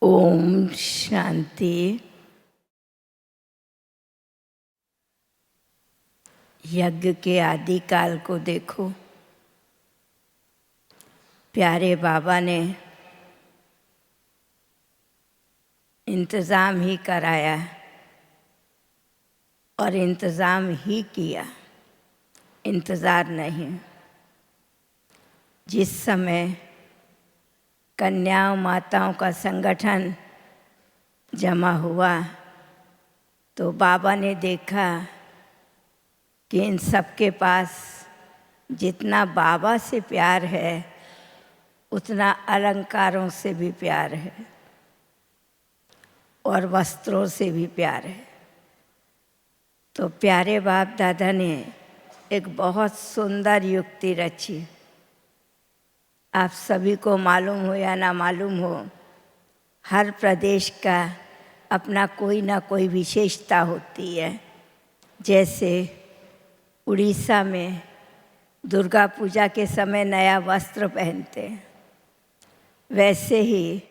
ओम शांति। यज्ञ के आदिकाल को देखो। प्यारे बाबा ने इंतज़ाम ही कराया और इंतज़ाम ही किया, इंतज़ार नहीं। जिस समय कन्याओं माताओं का संगठन जमा हुआ तो बाबा ने देखा कि इन सबके पास जितना बाबा से प्यार है उतना अलंकारों से भी प्यार है और वस्त्रों से भी प्यार है। तो प्यारे बाप दादा ने एक बहुत सुंदर युक्ति रची। आप सभी को मालूम हो या ना मालूम हो, हर प्रदेश का अपना कोई ना कोई विशेषता होती है। जैसे उड़ीसा में दुर्गा पूजा के समय नया वस्त्र पहनते हैं, वैसे ही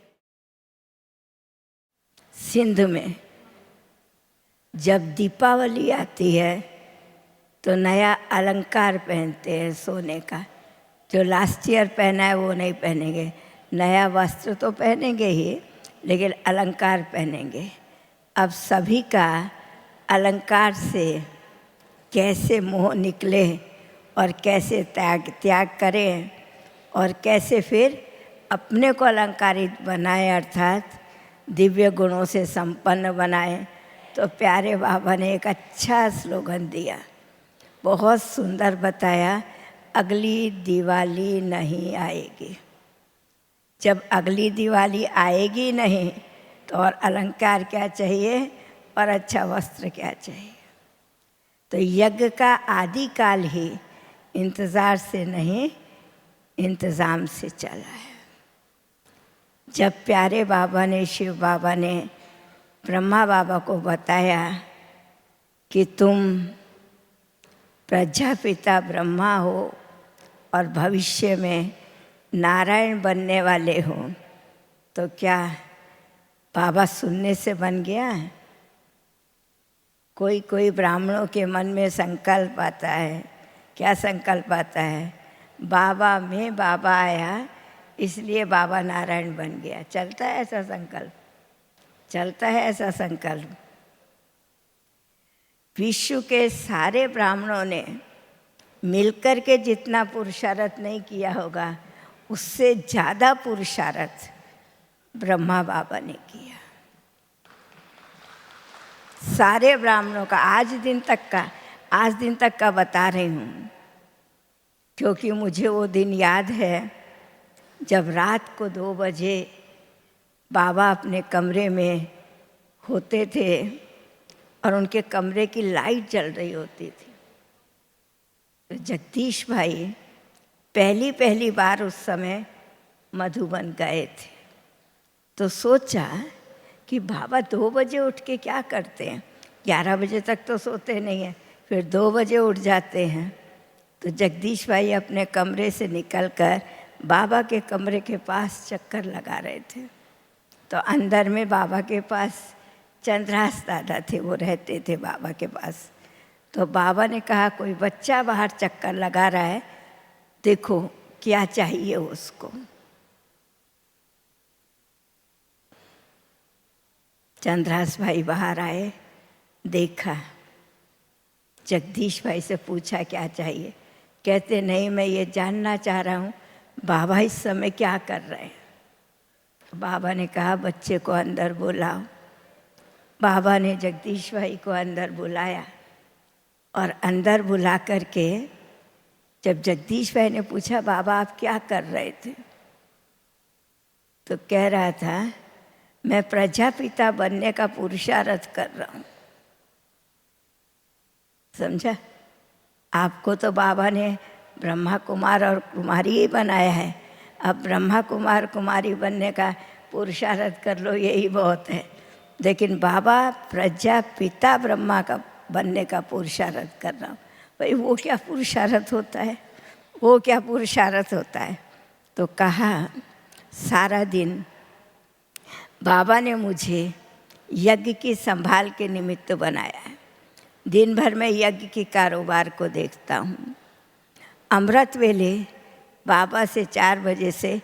सिंध में जब दीपावली आती है तो नया अलंकार पहनते हैं सोने का। जो लास्ट ईयर पहना है वो नहीं पहनेंगे, नया वस्त्र तो पहनेंगे ही लेकिन अलंकार पहनेंगे। अब सभी का अलंकार से कैसे मोह निकले और कैसे त्याग करें और कैसे फिर अपने को अलंकारित बनाए, अर्थात दिव्य गुणों से संपन्न बनाए। तो प्यारे बाबा ने एक अच्छा स्लोगन दिया, बहुत सुंदर बताया। अगली दिवाली नहीं आएगी। जब अगली दिवाली आएगी नहीं तो और अलंकार क्या चाहिए और अच्छा वस्त्र क्या चाहिए। तो यज्ञ का आदिकाल ही इंतज़ार से नहीं, इंतज़ाम से चला है। जब प्यारे बाबा ने, शिव बाबा ने ब्रह्मा बाबा को बताया कि तुम प्रजापिता ब्रह्मा हो और भविष्य में नारायण बनने वाले हो, तो क्या बाबा सुनने से बन गया? कोई कोई ब्राह्मणों के मन में संकल्प आता है। क्या संकल्प आता है? बाबा में बाबा आया इसलिए बाबा नारायण बन गया। चलता है ऐसा संकल्प? चलता है ऐसा संकल्प? विश्व के सारे ब्राह्मणों ने मिलकर के जितना पुरुषार्थ नहीं किया होगा उससे ज़्यादा पुरुषार्थ ब्रह्मा बाबा ने किया। सारे ब्राह्मणों का आज दिन तक का बता रही हूँ, क्योंकि मुझे वो दिन याद है जब रात को 2 बजे बाबा अपने कमरे में होते थे और उनके कमरे की लाइट जल रही होती थी। तो जगदीश भाई पहली बार उस समय मधुबन गए थे। तो सोचा कि बाबा 2 बजे उठ के क्या करते हैं, 11 बजे तक तो सोते नहीं हैं, फिर 2 बजे उठ जाते हैं। तो जगदीश भाई अपने कमरे से निकलकर बाबा के कमरे के पास चक्कर लगा रहे थे। तो अंदर में बाबा के पास चंद्रहास दादा थे, वो रहते थे बाबा के पास। तो बाबा ने कहा कोई बच्चा बाहर चक्कर लगा रहा है, देखो क्या चाहिए उसको। चंद्रहास भाई बाहर आए, देखा, जगदीश भाई से पूछा क्या चाहिए। कहते नहीं, मैं ये जानना चाह रहा हूँ बाबा इस समय क्या कर रहे हैं। बाबा ने कहा बच्चे को अंदर बुलाओ। बाबा ने जगदीश भाई को अंदर बुलाया और अंदर बुला करके जब जगदीश भाई ने पूछा बाबा आप क्या कर रहे थे, तो कह रहा था मैं प्रजापिता बनने का पुरुषार्थ कर रहा हूँ। समझा? आपको तो बाबा ने ब्रह्मा कुमार और कुमारी ही बनाया है। अब ब्रह्मा कुमार कुमारी बनने का पुरुषार्थ कर लो, यही बहुत है। लेकिन बाबा प्रजापिता ब्रह्मा का बनने का पुरुषार्थ कर रहा हूँ। भाई वो क्या पुरुषार्थ होता है? वो क्या पुरुषार्थ होता है? तो कहा सारा दिन बाबा ने मुझे यज्ञ की संभाल के निमित्त बनाया है। दिन भर मैं यज्ञ के कारोबार को देखता हूँ। अमृत वेले बाबा से 4 बजे से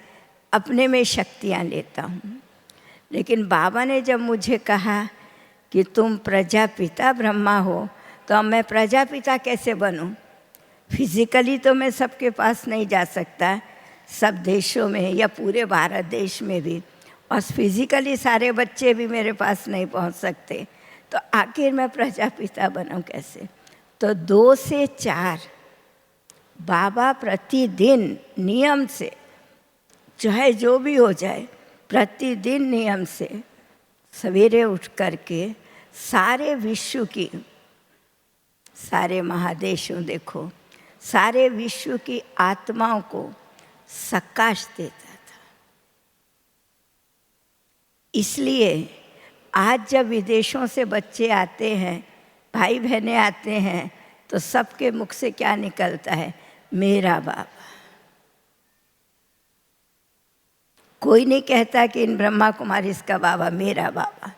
अपने में शक्तियाँ लेता हूँ। लेकिन बाबा ने जब मुझे कहा कि तुम प्रजापिता ब्रह्मा हो, तो अब मैं प्रजापिता कैसे बनूं? फिजिकली तो मैं सबके पास नहीं जा सकता, सब देशों में या पूरे भारत देश में भी, और फिजिकली सारे बच्चे भी मेरे पास नहीं पहुंच सकते, तो आखिर मैं प्रजापिता बनूं कैसे? तो 2 से 4 बाबा प्रतिदिन नियम से, चाहे जो भी हो जाए, प्रतिदिन नियम से सवेरे उठ करके सारे विश्व की, सारे महादेशों देखो, सारे विश्व की आत्माओं को सकाश देता था। इसलिए आज जब विदेशों से बच्चे आते हैं, भाई बहनें आते हैं, तो सबके मुख से क्या निकलता है? मेरा बाबा। कोई नहीं कहता कि इन ब्रह्मा कुमारी इसका बाबा, मेरा बाबा,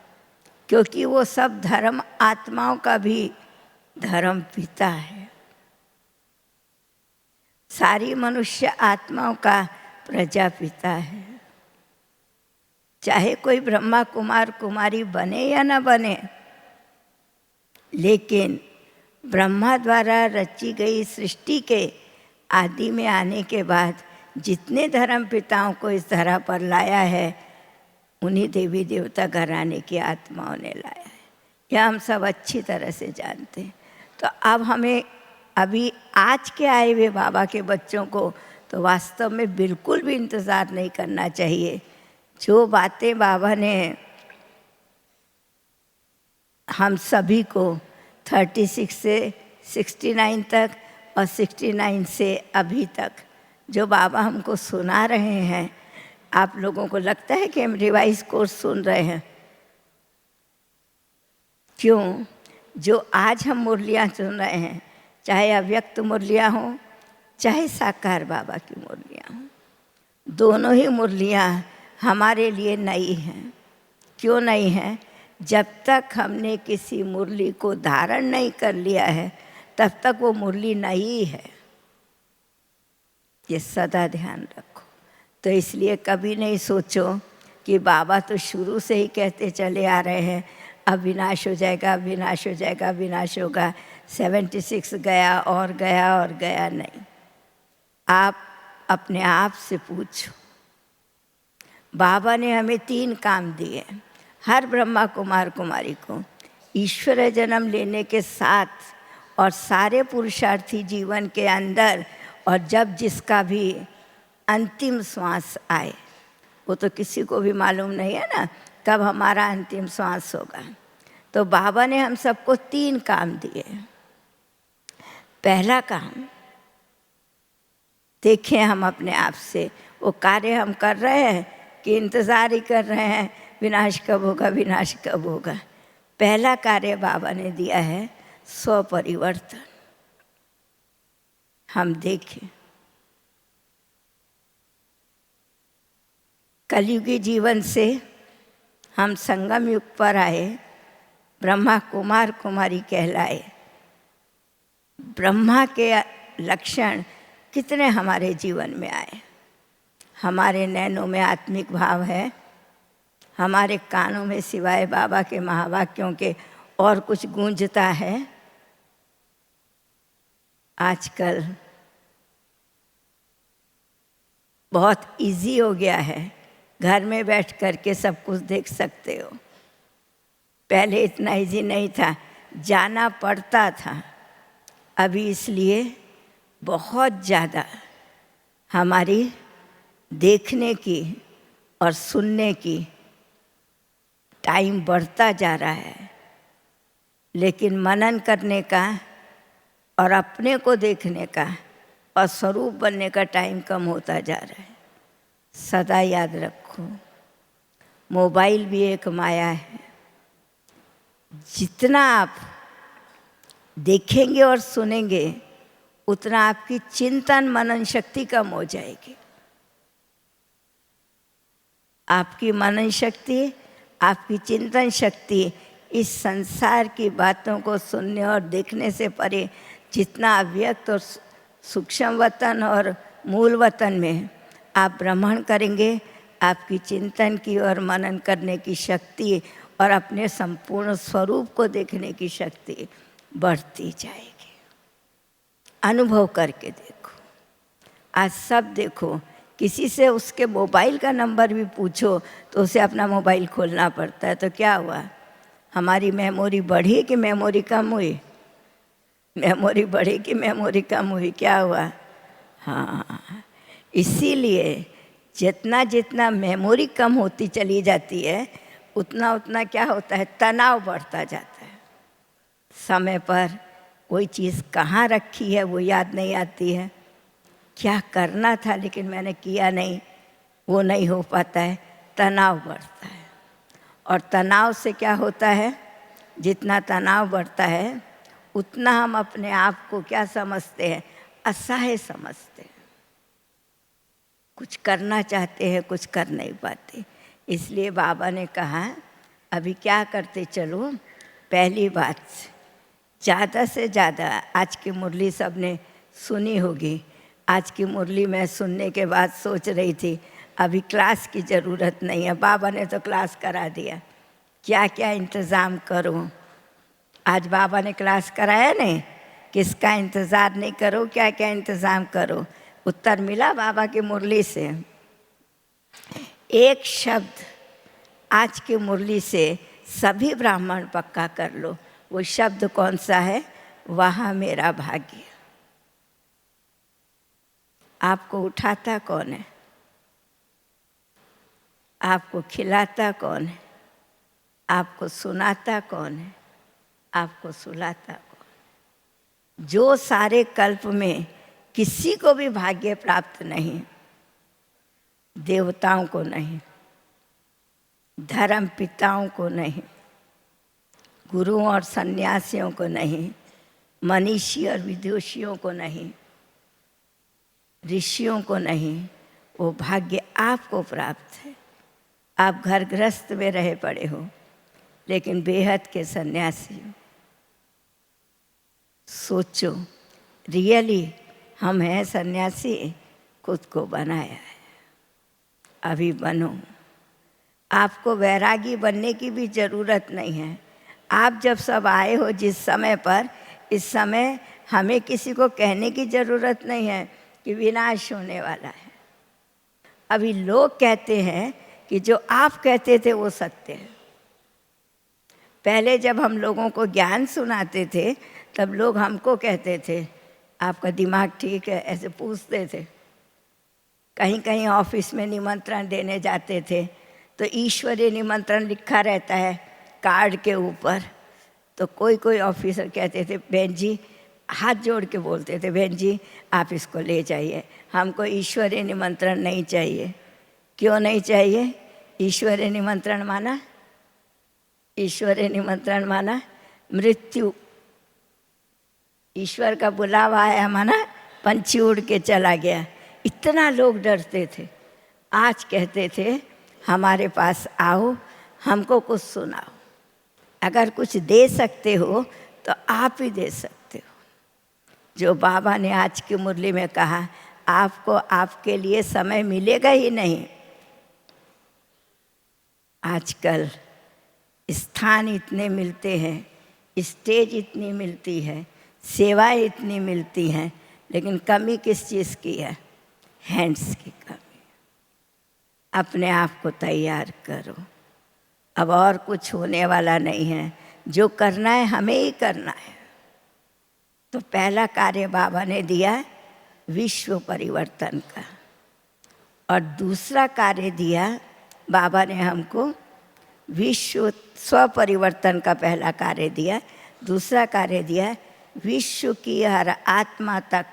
क्योंकि वो सब धर्म आत्माओं का भी धर्म पिता है, सारी मनुष्य आत्माओं का प्रजापिता है। चाहे कोई ब्रह्मा कुमार कुमारी बने या न बने, लेकिन ब्रह्मा द्वारा रची गई सृष्टि के आदि में आने के बाद जितने धर्म पिताओं को इस धरा पर लाया है, उन्हीं देवी देवता घराने की आत्माओं ने लाया है। यह हम सब अच्छी तरह से जानते हैं। तो अब हमें अभी आज के आए हुए बाबा के बच्चों को तो वास्तव में बिल्कुल भी इंतज़ार नहीं करना चाहिए। जो बातें बाबा ने हम सभी को 36 से 69 तक और 69 से अभी तक जो बाबा हमको सुना रहे हैं, आप लोगों को लगता है कि हम रिवाइज कोर्स सुन रहे हैं? क्यों? जो आज हम मुरलियाँ सुन रहे हैं, चाहे अव्यक्त मुरलियाँ हों, चाहे साकार बाबा की मुरलियाँ हों, दोनों ही मुरलियाँ हमारे लिए नई हैं। क्यों नई हैं? जब तक हमने किसी मुरली को धारण नहीं कर लिया है, तब तक वो मुरली नई है। ये सदा ध्यान रखो। तो इसलिए कभी नहीं सोचो कि बाबा तो शुरू से ही कहते चले आ रहे हैं, अब विनाश हो जाएगा, विनाश हो जाएगा, विनाश होगा। 76 गया और गया और गया। नहीं, आप अपने आप से पूछो। बाबा ने हमें 3 काम दिए। हर ब्रह्मा कुमार कुमारी को ईश्वर जन्म लेने के साथ और सारे पुरुषार्थी जीवन के अंदर, और जब जिसका भी अंतिम श्वास आए, वो तो किसी को भी मालूम नहीं है ना कब हमारा अंतिम श्वास होगा। तो बाबा ने हम सबको 3 काम दिए। पहला काम, देखें हम अपने आप से वो कार्य हम कर रहे हैं कि इंतज़ार ही कर रहे हैं विनाश कब होगा, विनाश कब होगा। पहला कार्य बाबा ने दिया है स्वपरिवर्तन। हम देखें, कलयुगी जीवन से हम संगम युग पर आए, ब्रह्मा कुमार कुमारी कहलाए। ब्रह्मा के लक्षण कितने हमारे जीवन में आए। हमारे नैनों में आत्मिक भाव है, हमारे कानों में सिवाय बाबा के महावाक्यों के और कुछ गूंजता है। आजकल बहुत इजी हो गया है, घर में बैठ कर के सब कुछ देख सकते हो। पहले इतना इजी नहीं था, जाना पड़ता था। अभी इसलिए बहुत ज़्यादा हमारी देखने की और सुनने की टाइम बढ़ता जा रहा है, लेकिन मनन करने का और अपने को देखने का और स्वरूप बनने का टाइम कम होता जा रहा है। सदा याद रखो, मोबाइल भी एक माया है। जितना आप देखेंगे और सुनेंगे, उतना आपकी चिंतन मनन शक्ति कम हो जाएगी। आपकी मनन शक्ति आपकी चिंतन शक्ति इस संसार की बातों को सुनने और देखने से परे जितना अव्यक्त और सूक्ष्म वतन और मूल वतन में आप भ्रमण करेंगे, आपकी चिंतन की और मनन करने की शक्ति और अपने संपूर्ण स्वरूप को देखने की शक्ति बढ़ती जाएगी। अनुभव करके देखो, आज सब देखो, किसी से उसके मोबाइल का नंबर भी पूछो तो उसे अपना मोबाइल खोलना पड़ता है। तो क्या हुआ, हमारी मेमोरी बढ़ी कि मेमोरी कम हुई? मेमोरी बढ़ी कि मेमोरी कम हुई? क्या हुआ? हाँ, इसीलिए जितना जितना मेमोरी कम होती चली जाती है उतना उतना क्या होता है, तनाव बढ़ता जाता है। समय पर कोई चीज़ कहाँ रखी है वो याद नहीं आती है, क्या करना था लेकिन मैंने किया नहीं, वो नहीं हो पाता है, तनाव बढ़ता है। और तनाव से क्या होता है, जितना तनाव बढ़ता है उतना हम अपने आप को क्या समझते हैं, असहाय समझते हैं। कुछ करना चाहते हैं, कुछ कर नहीं पाते। इसलिए बाबा ने कहा अभी क्या करते चलो, पहली बात ज़्यादा से ज़्यादा, आज की मुरली सब ने सुनी होगी, आज की मुरली मैं सुनने के बाद सोच रही थी अभी क्लास की ज़रूरत नहीं है, बाबा ने तो क्लास करा दिया, क्या क्या इंतज़ाम करो। आज बाबा ने क्लास कराया नहीं, किसका इंतज़ार नहीं करो, क्या क्या इंतज़ाम करो। उत्तर मिला बाबा की मुरली से। एक शब्द आज की मुरली से सभी ब्राह्मण पक्का कर लो, वो शब्द कौन सा है, वहाँ मेरा भाग्य। आपको उठाता कौन है, आपको खिलाता कौन है, आपको सुनाता कौन है, आपको सुलाता कौन? जो सारे कल्प में किसी को भी भाग्य प्राप्त नहीं, देवताओं को नहीं, धर्म पिताओं को नहीं, गुरुओं और सन्यासियों को नहीं, मनीषी और विदुषियों को नहीं, ऋषियों को नहीं, वो भाग्य आपको प्राप्त है। आप घर गृहस्थ में रहे पड़े हो लेकिन बेहद के सन्यासी हो। सोचो, रियली हम हैं सन्यासी, खुद को बनाया है, अभी बनो। आपको वैरागी बनने की भी ज़रूरत नहीं है। आप जब सब आए हो जिस समय पर, इस समय हमें किसी को कहने की ज़रूरत नहीं है कि विनाश होने वाला है। अभी लोग कहते हैं कि जो आप कहते थे वो सत्य है। पहले जब हम लोगों को ज्ञान सुनाते थे तब लोग हमको कहते थे आपका दिमाग ठीक है, ऐसे पूछते थे। कहीं कहीं ऑफिस में निमंत्रण देने जाते थे तो ईश्वरीय निमंत्रण लिखा रहता है कार्ड के ऊपर, तो कोई कोई ऑफिसर कहते थे बहन जी, हाथ जोड़ के बोलते थे बहन जी आप इसको ले जाइए, हमको ईश्वरीय निमंत्रण नहीं चाहिए। क्यों नहीं चाहिए? ईश्वरीय निमंत्रण माना, ईश्वरीय निमंत्रण माना मृत्यु। ईश्वर का बुलावा आया माना पंछी उड़ के चला गया। इतना लोग डरते थे। आज कहते थे हमारे पास आओ, हमको कुछ सुनाओ, अगर कुछ दे सकते हो तो आप ही दे सकते हो। जो बाबा ने आज की मुरली में कहा, आपको आपके लिए समय मिलेगा ही नहीं। आजकल स्थान इतने मिलते हैं, स्टेज इतनी मिलती है, सेवाएं इतनी मिलती हैं, लेकिन कमी किस चीज़ की है? हैंड्स की कमी। अपने आप को तैयार करो, अब और कुछ होने वाला नहीं है, जो करना है हमें ही करना है। तो पहला कार्य बाबा ने दिया विश्व परिवर्तन का, और दूसरा कार्य दिया बाबा ने हमको विश्व स्व परिवर्तन का पहला कार्य दिया, दूसरा कार्य दिया विश्व की हर आत्मा तक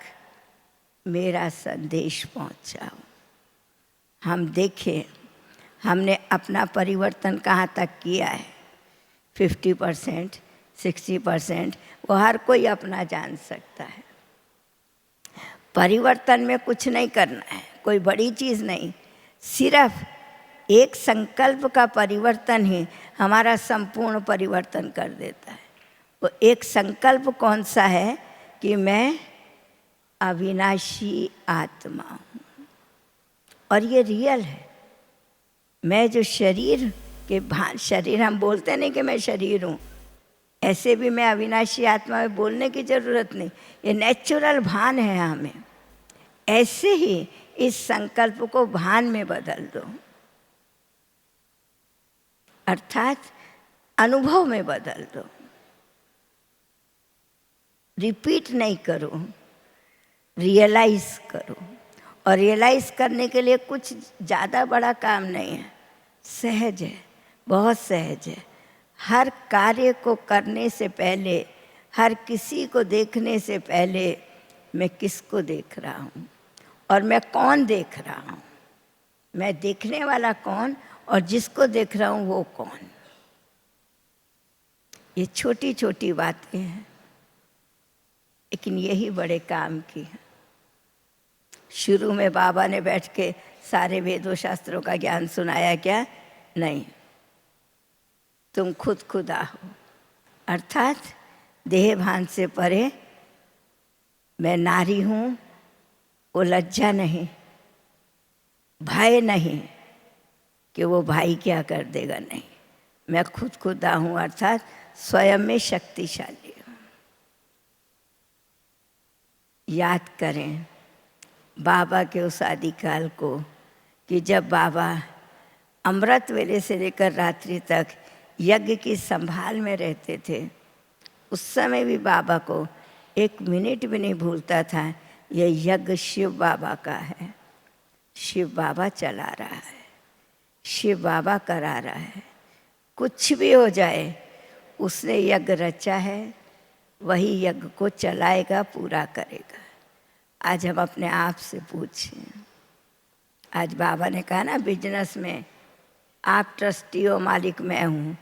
मेरा संदेश पहुंचाओ। हम देखें हमने अपना परिवर्तन कहाँ तक किया है। 50%, 60%, वो हर कोई अपना जान सकता है। परिवर्तन में कुछ नहीं करना है, कोई बड़ी चीज़ नहीं, सिर्फ एक संकल्प का परिवर्तन ही हमारा संपूर्ण परिवर्तन कर देता है। वो एक संकल्प कौन सा है कि मैं अविनाशी आत्मा हूँ, और ये रियल है। मैं जो शरीर के भान, शरीर हम बोलते नहीं कि मैं शरीर हूँ, ऐसे भी मैं अविनाशी आत्मा में बोलने की जरूरत नहीं, ये नेचुरल भान है हमें। ऐसे ही इस संकल्प को भान में बदल दो, अर्थात अनुभव में बदल दो। रिपीट नहीं करो, रियलाइज करो। और रियलाइज करने के लिए कुछ ज़्यादा बड़ा काम नहीं है, सहज है, बहुत सहज है। हर कार्य को करने से पहले, हर किसी को देखने से पहले मैं किसको देख रहा हूँ और मैं कौन देख रहा हूँ, मैं देखने वाला कौन और जिसको देख रहा हूँ वो कौन। ये छोटी छोटी बातें हैं, लेकिन यही बड़े काम की है। शुरू में बाबा ने बैठ के सारे वेदों शास्त्रों का ज्ञान सुनाया क्या? नहीं, तुम खुद खुदा हो, अर्थात देह भान से परे मैं नारी हूँ, वो लज्जा नहीं, भय नहीं कि वो भाई क्या कर देगा, नहीं, मैं खुद खुदा हूँ, अर्थात स्वयं में शक्तिशाली हूँ। याद करें बाबा के उस आदिकाल को कि जब बाबा अमृत वेले से लेकर रात्रि तक यज्ञ की संभाल में रहते थे। उस समय भी बाबा को एक मिनट भी नहीं भूलता था ये यज्ञ शिव बाबा का है, शिव बाबा चला रहा है, शिव बाबा करा रहा है। कुछ भी हो जाए, उसने यज्ञ रचा है, वही यज्ञ को चलाएगा, पूरा करेगा। आज हम अपने आप से पूछें। आज बाबा ने कहा ना, बिजनेस में आप ट्रस्टी हो, मालिक मैं हूँ।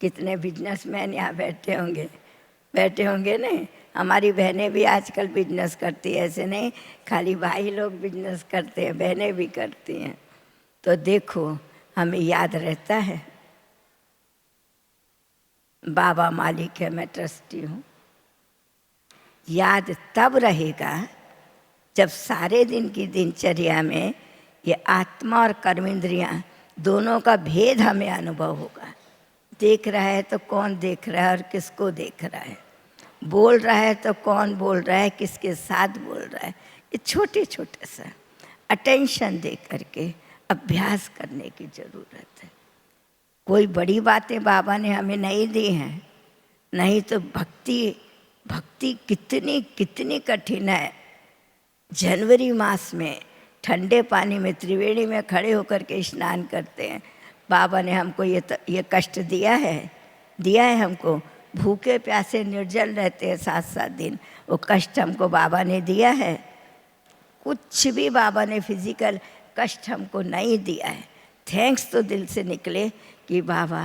कितने बिजनेसमैन यहाँ बैठे होंगे नहीं। हमारी बहनें भी आजकल बिजनेस करती है, ऐसे नहीं खाली भाई लोग बिजनेस करते हैं, बहनें भी करती हैं। तो देखो हमें याद रहता है बाबा मालिक है, मैं ट्रस्टी हूँ। याद तब रहेगा जब सारे दिन की दिनचर्या में ये आत्मा और कर्मेंद्रियाँ दोनों का भेद हमें अनुभव होगा। देख रहा है तो कौन देख रहा है और किसको देख रहा है, बोल रहा है तो कौन बोल रहा है, किसके साथ बोल रहा है। ये छोटे छोटे सा अटेंशन दे करके अभ्यास करने की ज़रूरत है। कोई बड़ी बातें बाबा ने हमें नहीं दी हैं, नहीं तो भक्ति कितनी कितनी कठिन है। जनवरी मास में ठंडे पानी में त्रिवेणी में खड़े होकर के स्नान करते हैं। बाबा ने हमको ये कष्ट दिया है हमको। भूखे प्यासे निर्जल रहते हैं 7-7 दिन, वो कष्ट हमको बाबा ने दिया है। कुछ भी बाबा ने फिजिकल कष्ट हमको नहीं दिया है। थैंक्स तो दिल से निकले कि बाबा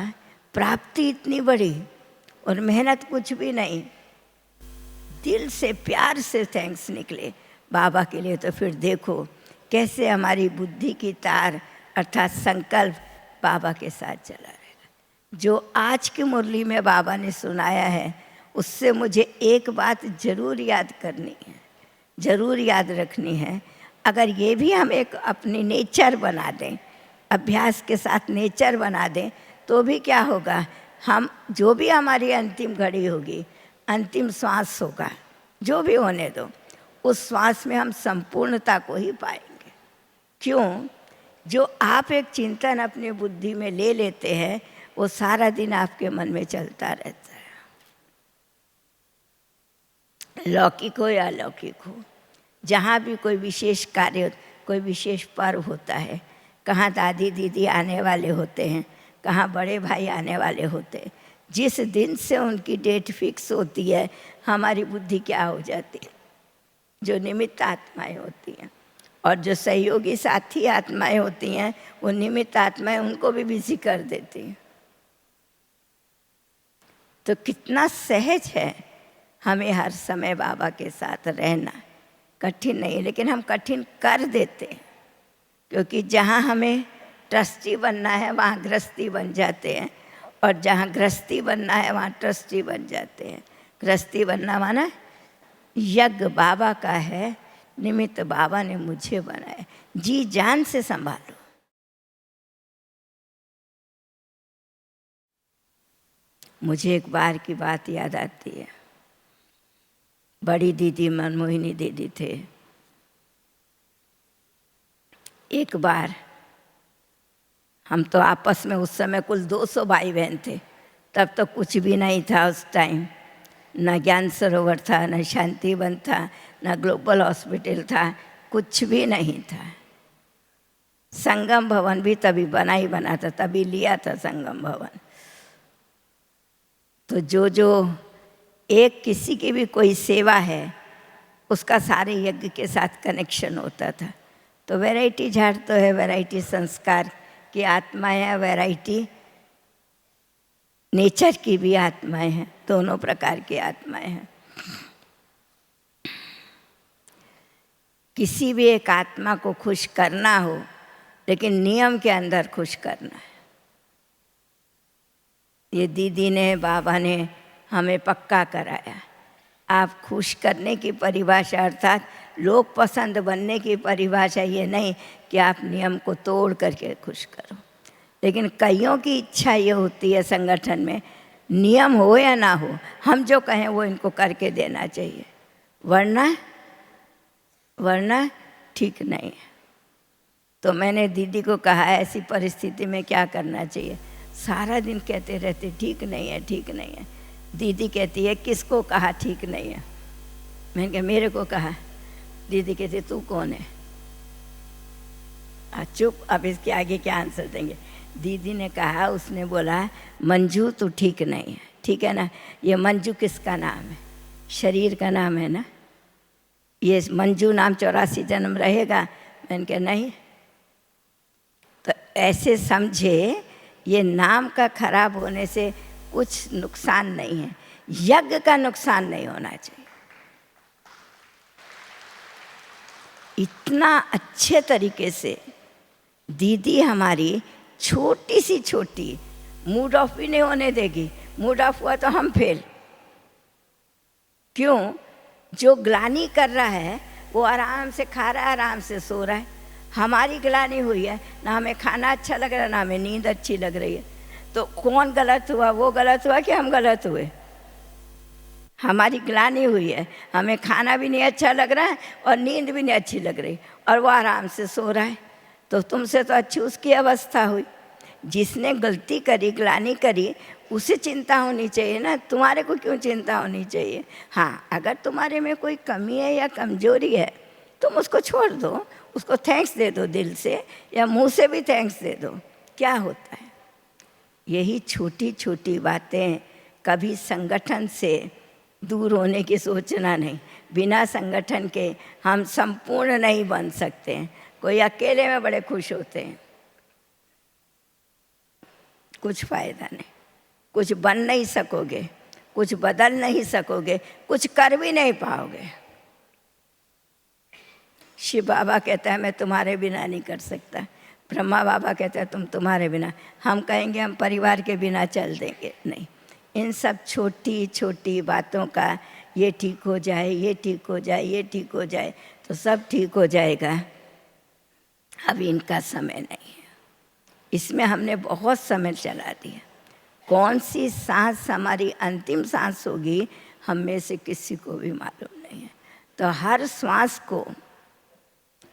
प्राप्ति इतनी बड़ी और मेहनत कुछ भी नहीं, दिल से प्यार से थैंक्स निकले बाबा के लिए। तो फिर देखो कैसे हमारी बुद्धि की तार अर्थात संकल्प बाबा के साथ चला रहेगा। जो आज की मुरली में बाबा ने सुनाया है, उससे मुझे एक बात जरूर याद करनी है, जरूर याद रखनी है। अगर ये भी हम एक अपनी नेचर बना दें, अभ्यास के साथ नेचर बना दें, तो भी क्या होगा, हम जो भी हमारी अंतिम घड़ी होगी, अंतिम श्वास होगा, जो भी होने दो, उस श्वास में हम संपूर्णता को ही पाएंगे। क्यों? जो आप एक चिंतन अपनी बुद्धि में ले लेते हैं, वो सारा दिन आपके मन में चलता रहता है। लौकिक हो या अलौकिक हो, जहाँ भी कोई विशेष कार्य, कोई विशेष पर्व होता है, कहाँ दादी दीदी आने वाले होते हैं, कहाँ बड़े भाई आने वाले होते हैं, जिस दिन से उनकी डेट फिक्स होती है, हमारी बुद्धि क्या हो जाती है, जो निमित्त आत्माएं होती हैं और जो सहयोगी साथी आत्माएं होती हैं, वो निमित्त आत्माएं उनको भी बिजी कर देती हैं। तो कितना सहज है हमें हर समय बाबा के साथ रहना। कठिन नहीं, लेकिन हम कठिन कर देते हैं, क्योंकि जहाँ हमें ट्रस्टी बनना है वहाँ गृहस्थी बन जाते हैं, और जहाँ गृहस्थी बनना है वहाँ ट्रस्टी बन जाते हैं। गृहस्थी बनना माना यज्ञ बाबा का है, निमित्त बाबा ने मुझे बनाया, जी जान से संभालो। मुझे एक बार की बात याद आती है। बड़ी दीदी मनमोहिनी दीदी थे। एक बार हम तो आपस में, उस समय कुल 200 भाई बहन थे, तब तो कुछ भी नहीं था उस टाइम, न ज्ञान सरोवर था, न शांतिवन था, न ग्लोबल हॉस्पिटल था, कुछ भी नहीं था। संगम भवन भी तभी बना ही बना था, तभी लिया था संगम भवन। तो जो एक किसी की भी कोई सेवा है उसका सारे यज्ञ के साथ कनेक्शन होता था। तो वैरायटी झाड़ तो है, वैरायटी संस्कार की आत्माएं हैं, वैरायटी नेचर की भी आत्माएं हैं, दोनों प्रकार की आत्माएं हैं। किसी भी एक आत्मा को खुश करना हो, लेकिन नियम के अंदर खुश करना है। ये दीदी ने, बाबा ने हमें पक्का कराया। आप खुश करने की परिभाषा अर्थात लोग पसंद बनने की परिभाषा ये नहीं कि आप नियम को तोड़ करके खुश करो, लेकिन कईयों की इच्छा ये होती है संगठन में, नियम हो या ना हो, हम जो कहें वो इनको करके देना चाहिए, वरना ठीक नहीं है। तो मैंने दीदी को कहा ऐसी परिस्थिति में क्या करना चाहिए। सारा दिन कहते रहते ठीक नहीं है, ठीक नहीं है। दीदी कहती है किसको कहा ठीक नहीं है? मैंने कहा मेरे को कहा। दीदी कहती तू कौन है? चुप, अब इसके आगे क्या आंसर देंगे। दीदी ने कहा, उसने बोला मंजू तू ठीक नहीं है। ठीक है ना, ये मंजू किसका नाम है? शरीर का नाम है ना। ये मंजू नाम 84 जन्म रहेगा? मैंने कहा नहीं। तो ऐसे समझे ये नाम का खराब होने से कुछ नुकसान नहीं है, यज्ञ का नुकसान नहीं होना चाहिए। इतना अच्छे तरीके से दीदी हमारी छोटी सी छोटी, मूड ऑफ भी नहीं होने देगी। मूड ऑफ हुआ तो हम फेल। क्यों? जो ग्लानि कर रहा है वो आराम से खा रहा है, आराम से सो रहा है। हमारी ग्लानि हुई है, ना हमें खाना अच्छा लग रहा है, ना हमें नींद अच्छी लग रही है। तो कौन गलत हुआ? वो गलत हुआ कि हम गलत हुए? हमारी ग्लानि हुई है, हमें खाना भी नहीं अच्छा लग रहा है और नींद भी नहीं अच्छी लग रही, और वो आराम से सो रहा है। तो तुमसे तो अच्छी उसकी अवस्था हुई। जिसने गलती करी, ग्लानि करी, उसे चिंता होनी चाहिए ना, तुम्हारे को क्यों चिंता होनी चाहिए? हाँ, अगर तुम्हारे में कोई कमी है या कमजोरी है तुम उसको छोड़ दो, उसको थैंक्स दे दो दिल से, या मुंह से भी थैंक्स दे दो। क्या होता है? यही छोटी छोटी बातें। कभी संगठन से दूर होने की सोचना नहीं। बिना संगठन के हम संपूर्ण नहीं बन सकते हैं। कोई अकेले में बड़े खुश होते हैं, कुछ फायदा नहीं। कुछ बन नहीं सकोगे, कुछ बदल नहीं सकोगे, कुछ कर भी नहीं पाओगे। शिव बाबा कहता है मैं तुम्हारे बिना नहीं कर सकता। ब्रह्मा बाबा कहते हैं तुम तुम्हारे बिना। हम कहेंगे हम परिवार के बिना चल देंगे, नहीं। इन सब छोटी छोटी बातों का, ये ठीक हो जाए, ये ठीक हो जाए, ये ठीक हो जाए, तो सब ठीक हो जाएगा। अभी इनका समय नहीं है। इसमें हमने बहुत समय चला दिया। कौन सी सांस हमारी अंतिम सांस होगी हम में से किसी को भी मालूम नहीं है। तो हर श्वास को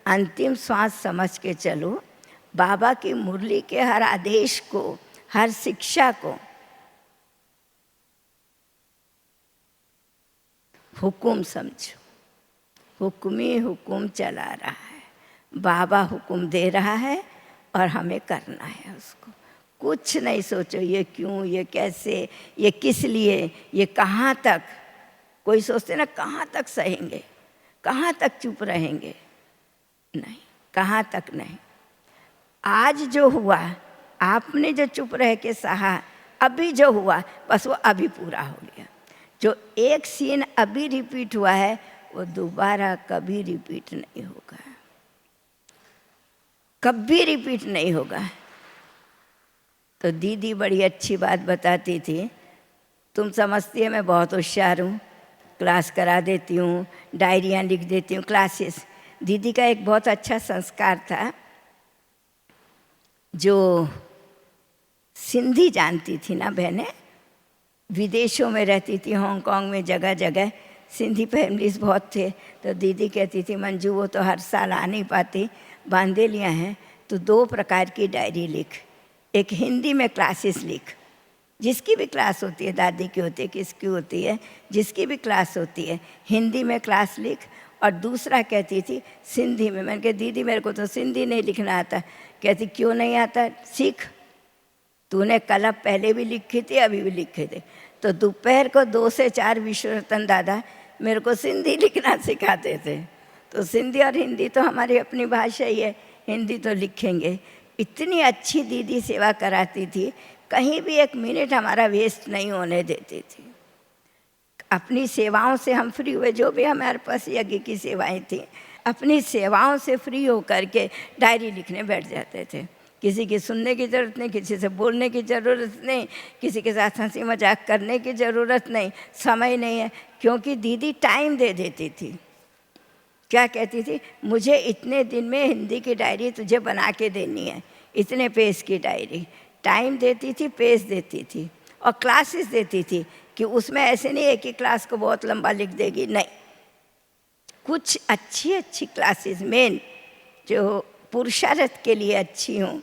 अंतिम श्वास समझ के चलो। बाबा की मुरली के हर आदेश को, हर शिक्षा को हुक्म समझो। हुक्म ही हुक्म चला रहा है। बाबा हुक्म दे रहा है और हमें करना है उसको। कुछ नहीं सोचो ये क्यों, ये कैसे, ये किस लिए, ये कहाँ तक। कोई सोचते ना कहाँ तक सहेंगे, कहाँ तक चुप रहेंगे। नहीं, कहाँ तक नहीं। आज जो हुआ, आपने जो चुप रह के सहा, अभी जो हुआ बस वो अभी पूरा हो गया। जो एक सीन अभी रिपीट हुआ है वो दोबारा कभी रिपीट नहीं होगा, कभी रिपीट नहीं होगा। तो दीदी बड़ी अच्छी बात बताती थी, तुम समझती है मैं बहुत होशियार हूँ, क्लास करा देती हूँ, डायरियाँ लिख देती हूँ, क्लासेस। दीदी का एक बहुत अच्छा संस्कार था, जो सिंधी जानती थी ना बहनें, विदेशों में रहती थी, हांगकांग में जगह जगह सिंधी फैमिलीज बहुत थे। तो दीदी कहती थी, मंजू वो तो हर साल आ नहीं पाती, बांधेलियाँ हैं, तो 2 प्रकार की डायरी लिख। एक हिंदी में क्लासेस लिख, जिसकी भी क्लास होती है, दादी की होती है, किसकी होती है, जिसकी भी क्लास होती है, हिंदी में क्लास लिख। और दूसरा कहती थी सिंधी में। मैंने कहा दीदी मेरे को तो सिंधी नहीं लिखना आता। कहती क्यों नहीं आता, सीख। तूने कल पहले भी लिखी थी, अभी भी लिखे थे। तो दोपहर को 2 से 4 विश्वरतन दादा मेरे को सिंधी लिखना सिखाते थे। तो सिंधी और हिंदी तो हमारी अपनी भाषा ही है, हिंदी तो लिखेंगे। इतनी अच्छी दीदी सेवा कराती थी, कहीं भी 1 मिनट हमारा वेस्ट नहीं होने देती थी। अपनी सेवाओं से हम फ्री हुए, जो भी हमारे पास यज्ञ की सेवाएं थी, अपनी सेवाओं से फ्री होकर के डायरी लिखने बैठ जाते थे। किसी की सुनने की ज़रूरत नहीं, किसी से बोलने की ज़रूरत नहीं, किसी के साथ हंसी मजाक करने की ज़रूरत नहीं, समय नहीं है, क्योंकि दीदी टाइम दे देती थी। क्या कहती थी, मुझे इतने दिन में हिंदी की डायरी तुझे बना के देनी है, इतने पेज की डायरी। टाइम देती थी, पेज देती थी, और क्लासेस देती थी कि उसमें ऐसे नहीं एक ही क्लास को बहुत लंबा लिख देगी, नहीं, कुछ अच्छी अच्छी क्लासेस, मेन जो पुरुषार्थ के लिए अच्छी हों,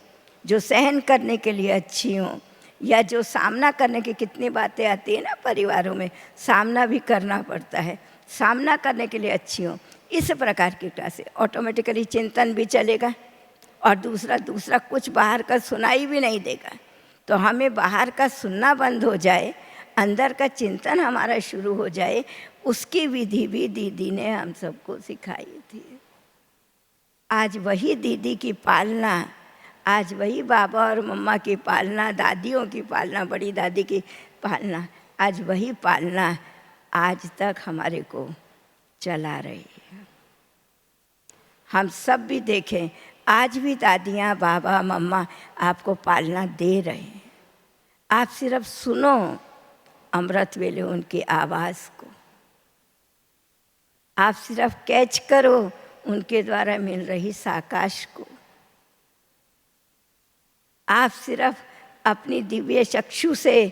जो सहन करने के लिए अच्छी हों, या जो सामना करने की, कितनी बातें आती है ना परिवारों में, सामना भी करना पड़ता है, सामना करने के लिए अच्छी हों, इस प्रकार की क्लासें। ऑटोमेटिकली चिंतन भी चलेगा, और दूसरा कुछ बाहर का सुनाई भी नहीं देगा। तो हमें बाहर का सुनना बंद हो जाए, अंदर का चिंतन हमारा शुरू हो जाए, उसकी विधि भी दीदी ने हम सबको सिखाई थी। आज वही दीदी की पालना, आज वही बाबा और मम्मा की पालना, दादियों की पालना, बड़ी दादी की पालना, आज वही पालना आज तक हमारे को चला रही है। हम सब भी देखें, आज भी दादियाँ, बाबा, मम्मा आपको पालना दे रहे हैं। आप सिर्फ सुनो अमृत वेले उनकी आवाज़ को, आप सिर्फ कैच करो उनके द्वारा मिल रही साकाश को, आप सिर्फ अपनी दिव्य चक्षु से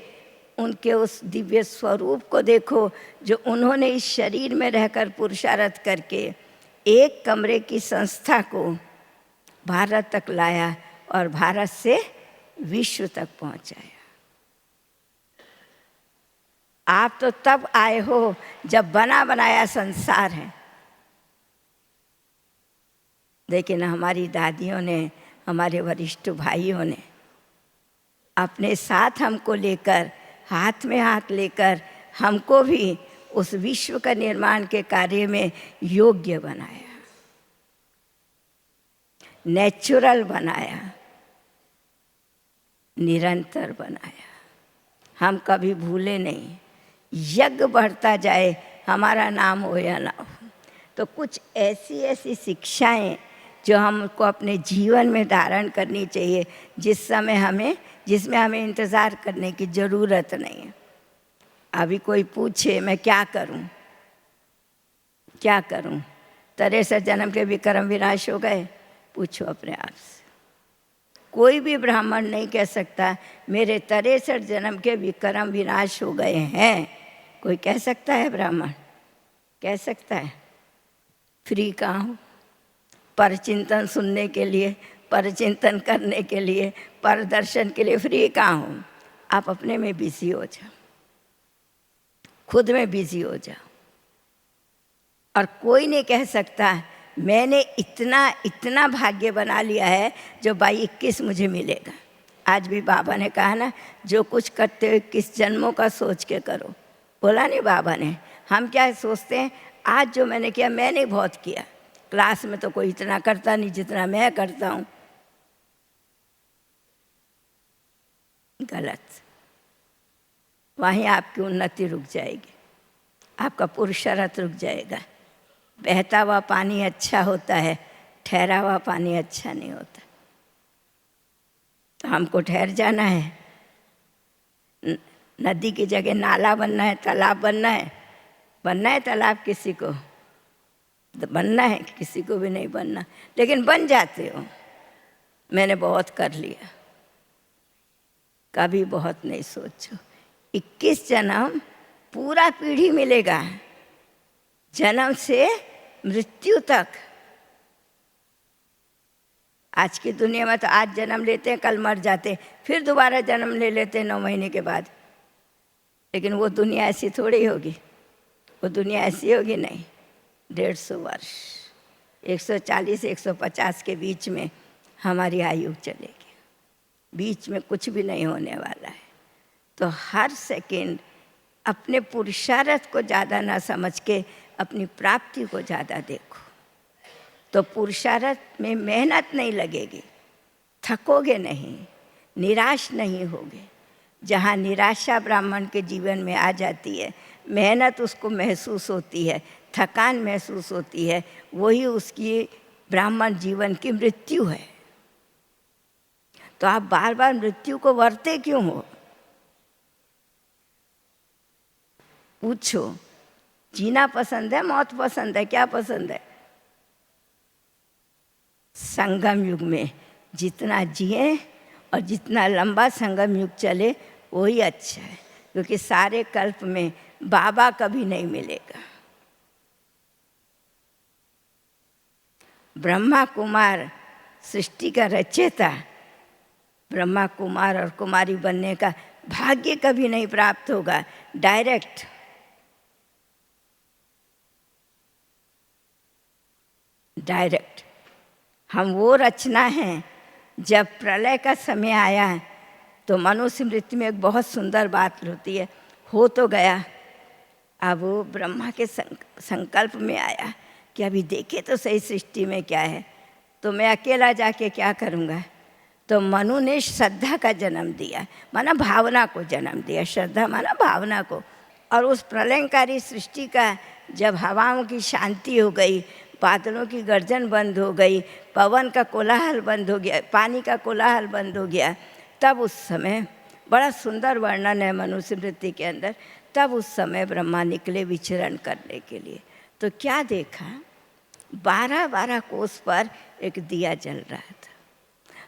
उनके उस दिव्य स्वरूप को देखो, जो उन्होंने इस शरीर में रहकर पुरुषार्थ करके एक कमरे की संस्था को भारत तक लाया और भारत से विश्व तक पहुंचाया। आप तो तब आए हो जब बना बनाया संसार है, लेकिन हमारी दादियों ने, हमारे वरिष्ठ भाइयों ने अपने साथ हमको लेकर, हाथ में हाथ लेकर हमको भी उस विश्व का निर्माण के कार्य में योग्य बनाया, नेचुरल बनाया, निरंतर बनाया। हम कभी भूले नहीं, यज्ञ बढ़ता जाए, हमारा नाम हो या ना हो। तो कुछ ऐसी ऐसी शिक्षाएं जो हमको अपने जीवन में धारण करनी चाहिए, जिसमें हमें इंतज़ार करने की ज़रूरत नहीं है। अभी कोई पूछे मैं क्या करूं, क्या करूं, 63 जन्म के विक्रम विनाश हो गए, पूछो अपने आप से। कोई भी ब्राह्मण नहीं कह सकता मेरे 63 जन्म के विक्रम विनाश हो गए हैं। कोई कह सकता है? ब्राह्मण कह सकता है? फ्री कहाँ हो? पर चिंतन सुनने के लिए, पर चिंतन करने के लिए, पर दर्शन के लिए फ्री कहाँ हो? आप अपने में बिजी हो जाओ, खुद में बिजी हो जाओ। और कोई नहीं कह सकता मैंने इतना भाग्य बना लिया है जो 22-21 मुझे मिलेगा। आज भी बाबा ने कहा ना, जो कुछ करते हो 21 जन्मों का सोच के करो, बोला नहीं बाबा ने। हम क्या सोचते हैं, आज जो मैंने किया, मैंने बहुत किया, क्लास में तो कोई इतना करता नहीं जितना मैं करता हूँ। गलत। वहीं आपकी उन्नति रुक जाएगी, आपका पुरुषार्थ रुक जाएगा। बहता हुआ पानी अच्छा होता है, ठहरा हुआ पानी अच्छा नहीं होता। तो हमको ठहर जाना है। नदी की जगह नाला बनना है, तालाब बनना है। बनना है तालाब किसी को तो बनना है, किसी को भी नहीं बनना, लेकिन बन जाते हो। मैंने बहुत कर लिया, कभी बहुत नहीं सोचो। 21 जन्म पूरा पीढ़ी मिलेगा, जन्म से मृत्यु तक। आज की दुनिया में तो आज जन्म लेते हैं, कल मर जाते हैं, फिर दोबारा जन्म ले लेते हैं 9 महीने के बाद। लेकिन वो दुनिया ऐसी थोड़ी होगी, वो दुनिया ऐसी होगी नहीं। 150 वर्ष, 140 150 के बीच में हमारी आयु चलेगी, बीच में कुछ भी नहीं होने वाला है। तो हर सेकंड अपने पुरुषार्थ को ज़्यादा ना समझ के अपनी प्राप्ति को ज़्यादा देखो, तो पुरुषार्थ में मेहनत नहीं लगेगी, थकोगे नहीं, निराश नहीं होगे। जहाँ निराशा ब्राह्मण के जीवन में आ जाती है, मेहनत उसको महसूस होती है, थकान महसूस होती है, वही उसकी ब्राह्मण जीवन की मृत्यु है। तो आप बार बार मृत्यु को वरते क्यों हो? पूछो, जीना पसंद है, मौत पसंद है, क्या पसंद है? संगम युग में जितना जिए और जितना लंबा संगम युग चले वही अच्छा है, क्योंकि सारे कल्प में बाबा कभी नहीं मिलेगा। ब्रह्मा कुमार सृष्टि का रचयिता, ब्रह्मा कुमार और कुमारी बनने का भाग्य कभी नहीं प्राप्त होगा डायरेक्ट। हम वो रचना हैं। जब प्रलय का समय आया तो मनुस्मृति में एक बहुत सुंदर बात होती है, हो तो गया, अब वो ब्रह्मा के संकल्प में आया कि अभी देखे तो सही सृष्टि में क्या है, तो मैं अकेला जाके क्या करूँगा। तो मनु ने श्रद्धा का जन्म दिया, माना भावना को जन्म दिया, श्रद्धा माना भावना को। और उस प्रलयकारी सृष्टि का जब हवाओं की शांति हो गई, बादलों की गर्जन बंद हो गई, पवन का कोलाहल बंद हो गया, पानी का कोलाहल बंद हो गया, तब उस समय बड़ा सुंदर वर्णन है मनुस्मृति के अंदर। तब उस समय ब्रह्मा निकले विचरण करने के लिए। तो क्या देखा, 12-12 कोस पर एक दिया जल रहा था।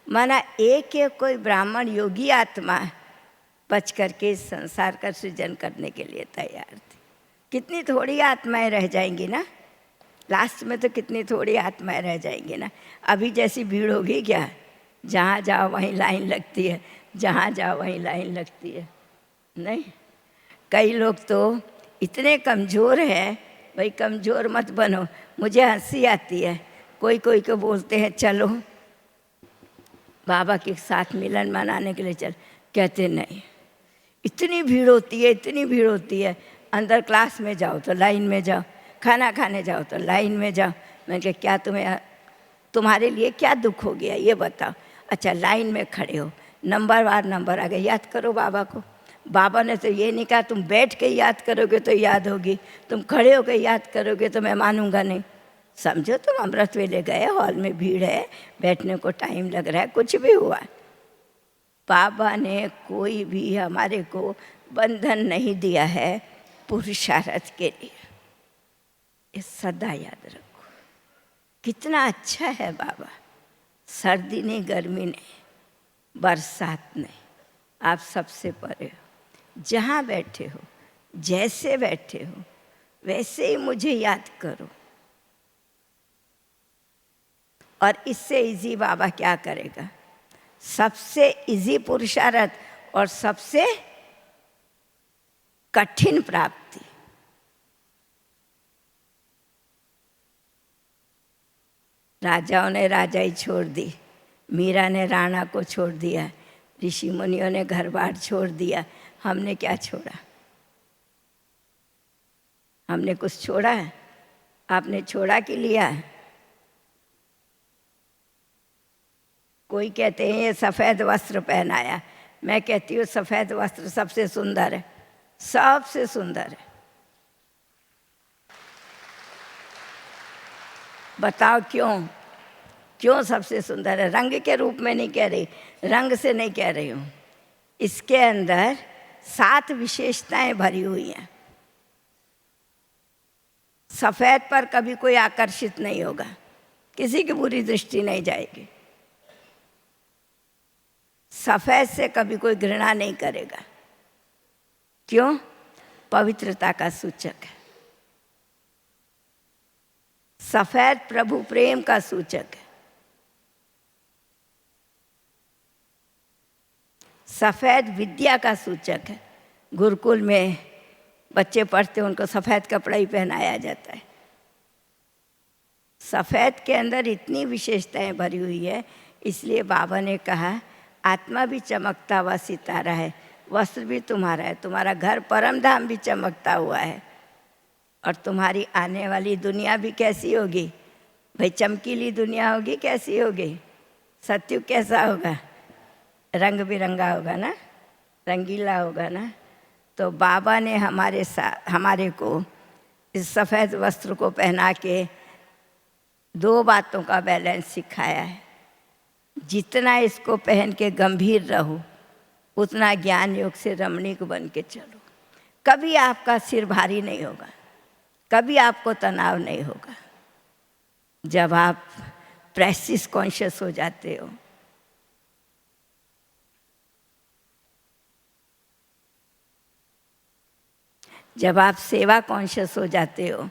माना एक कोई ब्राह्मण योगी आत्मा बच करके इस संसार का सृजन करने के लिए तैयार थी। कितनी थोड़ी आत्माएं रह जाएंगी ना, लास्ट में तो कितनी थोड़ी आत्माएं रह जाएंगी ना। अभी जैसी भीड़ होगी क्या, जहाँ जाओ वहीं लाइन लगती है, जहाँ जाओ वहीं लाइन लगती है। नहीं, कई लोग तो इतने कमज़ोर हैं, भाई कमज़ोर मत बनो। मुझे हंसी आती है, कोई कोई को बोलते हैं चलो बाबा के साथ मिलन मनाने के लिए चल, कहते नहीं, इतनी भीड़ होती है, इतनी भीड़ होती है। अंदर क्लास में जाओ तो लाइन में जाओ, खाना खाने जाओ तो लाइन में जाओ। मैंने कहा क्या तुम्हारे लिए क्या दुख हो गया ये बताओ। अच्छा, लाइन में खड़े हो, नंबर वार नंबर आ गए, याद करो बाबा को। बाबा ने तो ये नहीं कहा तुम बैठ के याद करोगे तो याद होगी, तुम खड़े होकर याद करोगे तो मैं मानूंगा नहीं। समझो, तुम अमृत वेले गए, हॉल में भीड़ है, बैठने को टाइम लग रहा है, कुछ भी हुआ, बाबा ने कोई भी हमारे को बंधन नहीं दिया है पुरुषार्थ के लिए। ये सदा याद रखो। कितना अच्छा है बाबा, सर्दी नहीं, गर्मी नहीं, बरसात नहीं, आप सबसे परे हो। जहाँ बैठे हो, जैसे बैठे हो, वैसे ही मुझे याद करो। और इससे इजी बाबा क्या करेगा, सबसे इजी पुरुषार्थ और सबसे कठिन प्राप्ति। राजाओं ने राजाई छोड़ दी, मीरा ने राणा को छोड़ दिया, ऋषि मुनियों ने घर बार छोड़ दिया। हमने क्या छोड़ा? हमने कुछ छोड़ा है? आपने छोड़ा कि लिया है? कोई कहते हैं ये सफ़ेद वस्त्र पहनाया, मैं कहती हूँ सफ़ेद वस्त्र सबसे सुंदर है, सबसे सुंदर है। बताओ क्यों? क्यों सबसे सुंदर है? रंग के रूप में नहीं कह रही, रंग से नहीं कह रही हूँ। इसके अंदर 7 विशेषताएं भरी हुई हैं। सफ़ेद पर कभी कोई आकर्षित नहीं होगा, किसी की बुरी दृष्टि नहीं जाएगी। सफ़ेद से कभी कोई घृणा नहीं करेगा। क्यों? पवित्रता का सूचक है। सफ़ेद प्रभु प्रेम का सूचक है। सफ़ेद विद्या का सूचक है। गुरुकुल में बच्चे पढ़ते, उनको सफ़ेद कपड़ा ही पहनाया जाता है। सफ़ेद के अंदर इतनी विशेषताएं भरी हुई है, इसलिए बाबा ने कहा आत्मा भी चमकता हुआ सितारा है, वस्त्र भी तुम्हारा है, तुम्हारा घर परम धाम भी चमकता हुआ है, और तुम्हारी आने वाली दुनिया भी कैसी होगी भाई? चमकीली दुनिया होगी। कैसी होगी? सत्युग कैसा होगा? रंग बिरंगा होगा ना, रंगीला होगा ना। तो बाबा ने हमारे को इस सफ़ेद वस्त्र को पहना के 2 बातों का बैलेंस सिखाया है। जितना इसको पहन के गंभीर रहो, उतना ज्ञान योग से रमणीक बन के चलो। कभी आपका सिर भारी नहीं होगा, कभी आपको तनाव नहीं होगा। जब आप प्रेसिस कॉन्शियस हो जाते हो, जब आप सेवा कॉन्शियस हो जाते हो,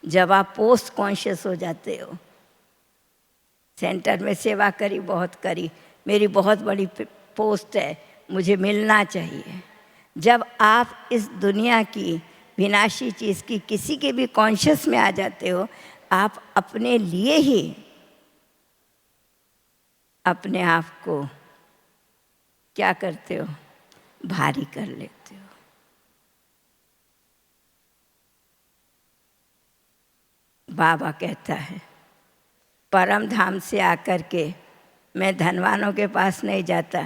जब आप पोस्ट कॉन्शियस हो जाते हो। सेंटर में सेवा करी, बहुत करी, मेरी बहुत बड़ी पोस्ट है, मुझे मिलना चाहिए। जब आप इस दुनिया की विनाशी चीज़ की किसी के भी कॉन्शियस में आ जाते हो, आप अपने लिए ही अपने आप को क्या करते हो? भारी कर लेते हो। बाबा कहता है परम धाम से आकर के मैं धनवानों के पास नहीं जाता,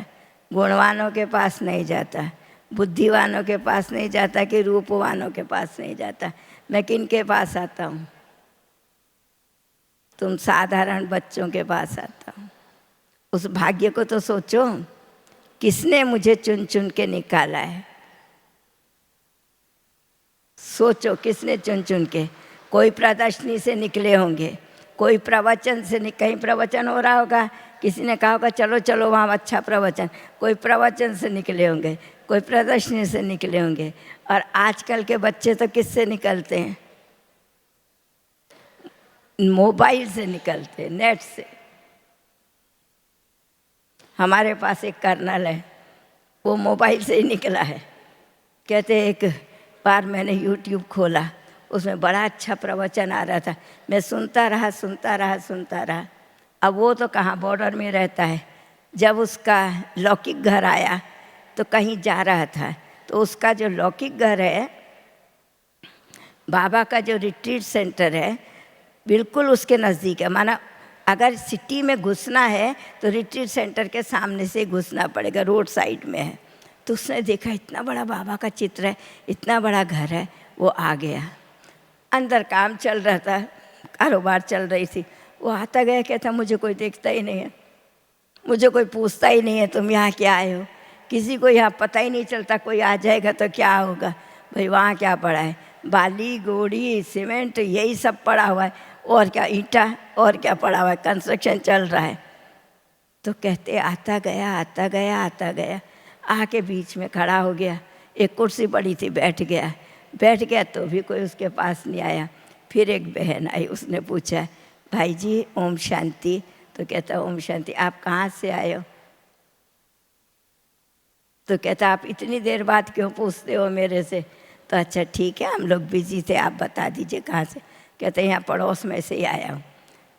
गुणवानों के पास नहीं जाता, बुद्धिवानों के पास नहीं जाता, कि रूपवानों के पास नहीं जाता। मैं किन के पास आता हूँ? तुम साधारण बच्चों के पास आता हूँ। उस भाग्य को तो सोचो, किसने मुझे चुन चुन के निकाला है? सोचो, किसने चुन चुन के? कोई प्रदर्शनी से निकले होंगे, कोई प्रवचन से कहीं प्रवचन हो रहा होगा, किसी ने कहा होगा चलो चलो वहाँ अच्छा प्रवचन, कोई प्रवचन से निकले होंगे, कोई प्रदर्शनी से निकले होंगे। और आजकल के बच्चे तो किससे निकलते हैं? मोबाइल से निकलते हैं, नेट से। हमारे पास एक कर्नल है, वो मोबाइल से ही निकला है। कहते एक बार मैंने यूट्यूब खोला, उसमें बड़ा अच्छा प्रवचन आ रहा था, मैं सुनता रहा। अब वो तो कहाँ, बॉर्डर में रहता है। जब उसका लौकिक घर आया तो कहीं जा रहा था, तो उसका जो लौकिक घर है, बाबा का जो रिट्रीट सेंटर है, बिल्कुल उसके नज़दीक है। माना अगर सिटी में घुसना है तो रिट्रीट सेंटर के सामने से घुसना पड़ेगा, रोड साइड में है। तो उसने देखा इतना बड़ा बाबा का चित्र है, इतना बड़ा घर है। वो आ गया, अंदर काम चल रहा था, कारोबार चल रही थी। वो आता गया, कहता मुझे कोई देखता ही नहीं है, मुझे कोई पूछता ही नहीं है तुम यहाँ क्या आए हो। किसी को यहाँ पता ही नहीं चलता, कोई आ जाएगा तो क्या होगा भाई, वहाँ क्या पड़ा है? बाली, गोड़ी, सीमेंट, यही सब पड़ा हुआ है, और क्या ईंटा, और क्या पड़ा हुआ है, कंस्ट्रक्शन चल रहा है। तो कहते आता गया, आके बीच में खड़ा हो गया। एक कुर्सी पड़ी थी, बैठ गया तो भी कोई उसके पास नहीं आया। फिर एक बहन आई, उसने पूछा भाई जी ओम शांति। तो कहता ओम शांति, आप कहाँ से आए हो? तो कहता आप इतनी देर बाद क्यों पूछते हो मेरे से? तो अच्छा ठीक है, हम लोग बिजी थे, आप बता दीजिए कहाँ से। कहते यहाँ पड़ोस में से ही आया हूँ।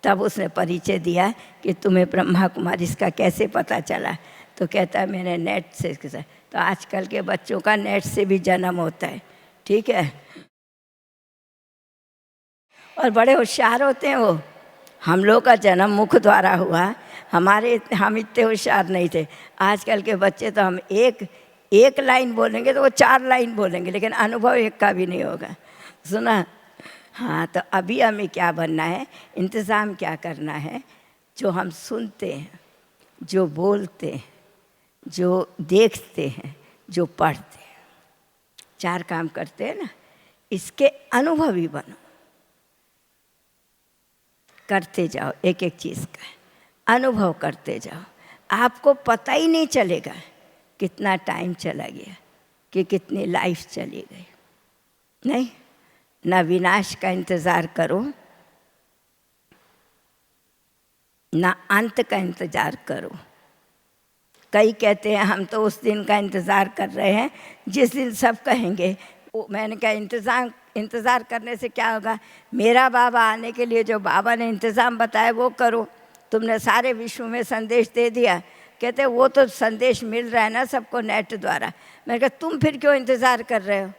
तब उसने परिचय दिया कि तुम्हें ब्रह्मा कुमारी इसका कैसे पता चला? तो कहता है मैंने नेट से। तो आजकल के बच्चों का नेट से भी जन्म होता है, ठीक है, और बड़े होशियार होते हैं वो। हम लोग का जन्म मुख द्वारा हुआ, हम इतने होशियार नहीं थे। आजकल के बच्चे तो हम एक लाइन बोलेंगे तो वो 4 लाइन बोलेंगे, लेकिन अनुभव एक का भी नहीं होगा। सुना, हाँ, तो अभी हमें क्या बनना है, इंतज़ाम क्या करना है? जो हम सुनते हैं, जो बोलते हैं, जो देखते हैं, जो पढ़ते हैं, 4 काम करते हैं ना, इसके अनुभवी बनो। करते जाओ, एक एक चीज़ का अनुभव करते जाओ। आपको पता ही नहीं चलेगा कितना टाइम चला गया, कि कितनी लाइफ चली गई। नहीं, ना विनाश का इंतज़ार करो, ना अंत का इंतज़ार करो। कई कहते हैं हम तो उस दिन का इंतज़ार कर रहे हैं जिस दिन सब कहेंगे। मैंने कहा इंतज़ार करने से क्या होगा? मेरा बाबा आने के लिए जो बाबा ने इंतज़ाम बताया वो करो। तुमने सारे विश्व में संदेश दे दिया, कहते वो तो संदेश मिल रहा है ना सबको नेट द्वारा। मैंने कहा तुम फिर क्यों इंतज़ार कर रहे हो?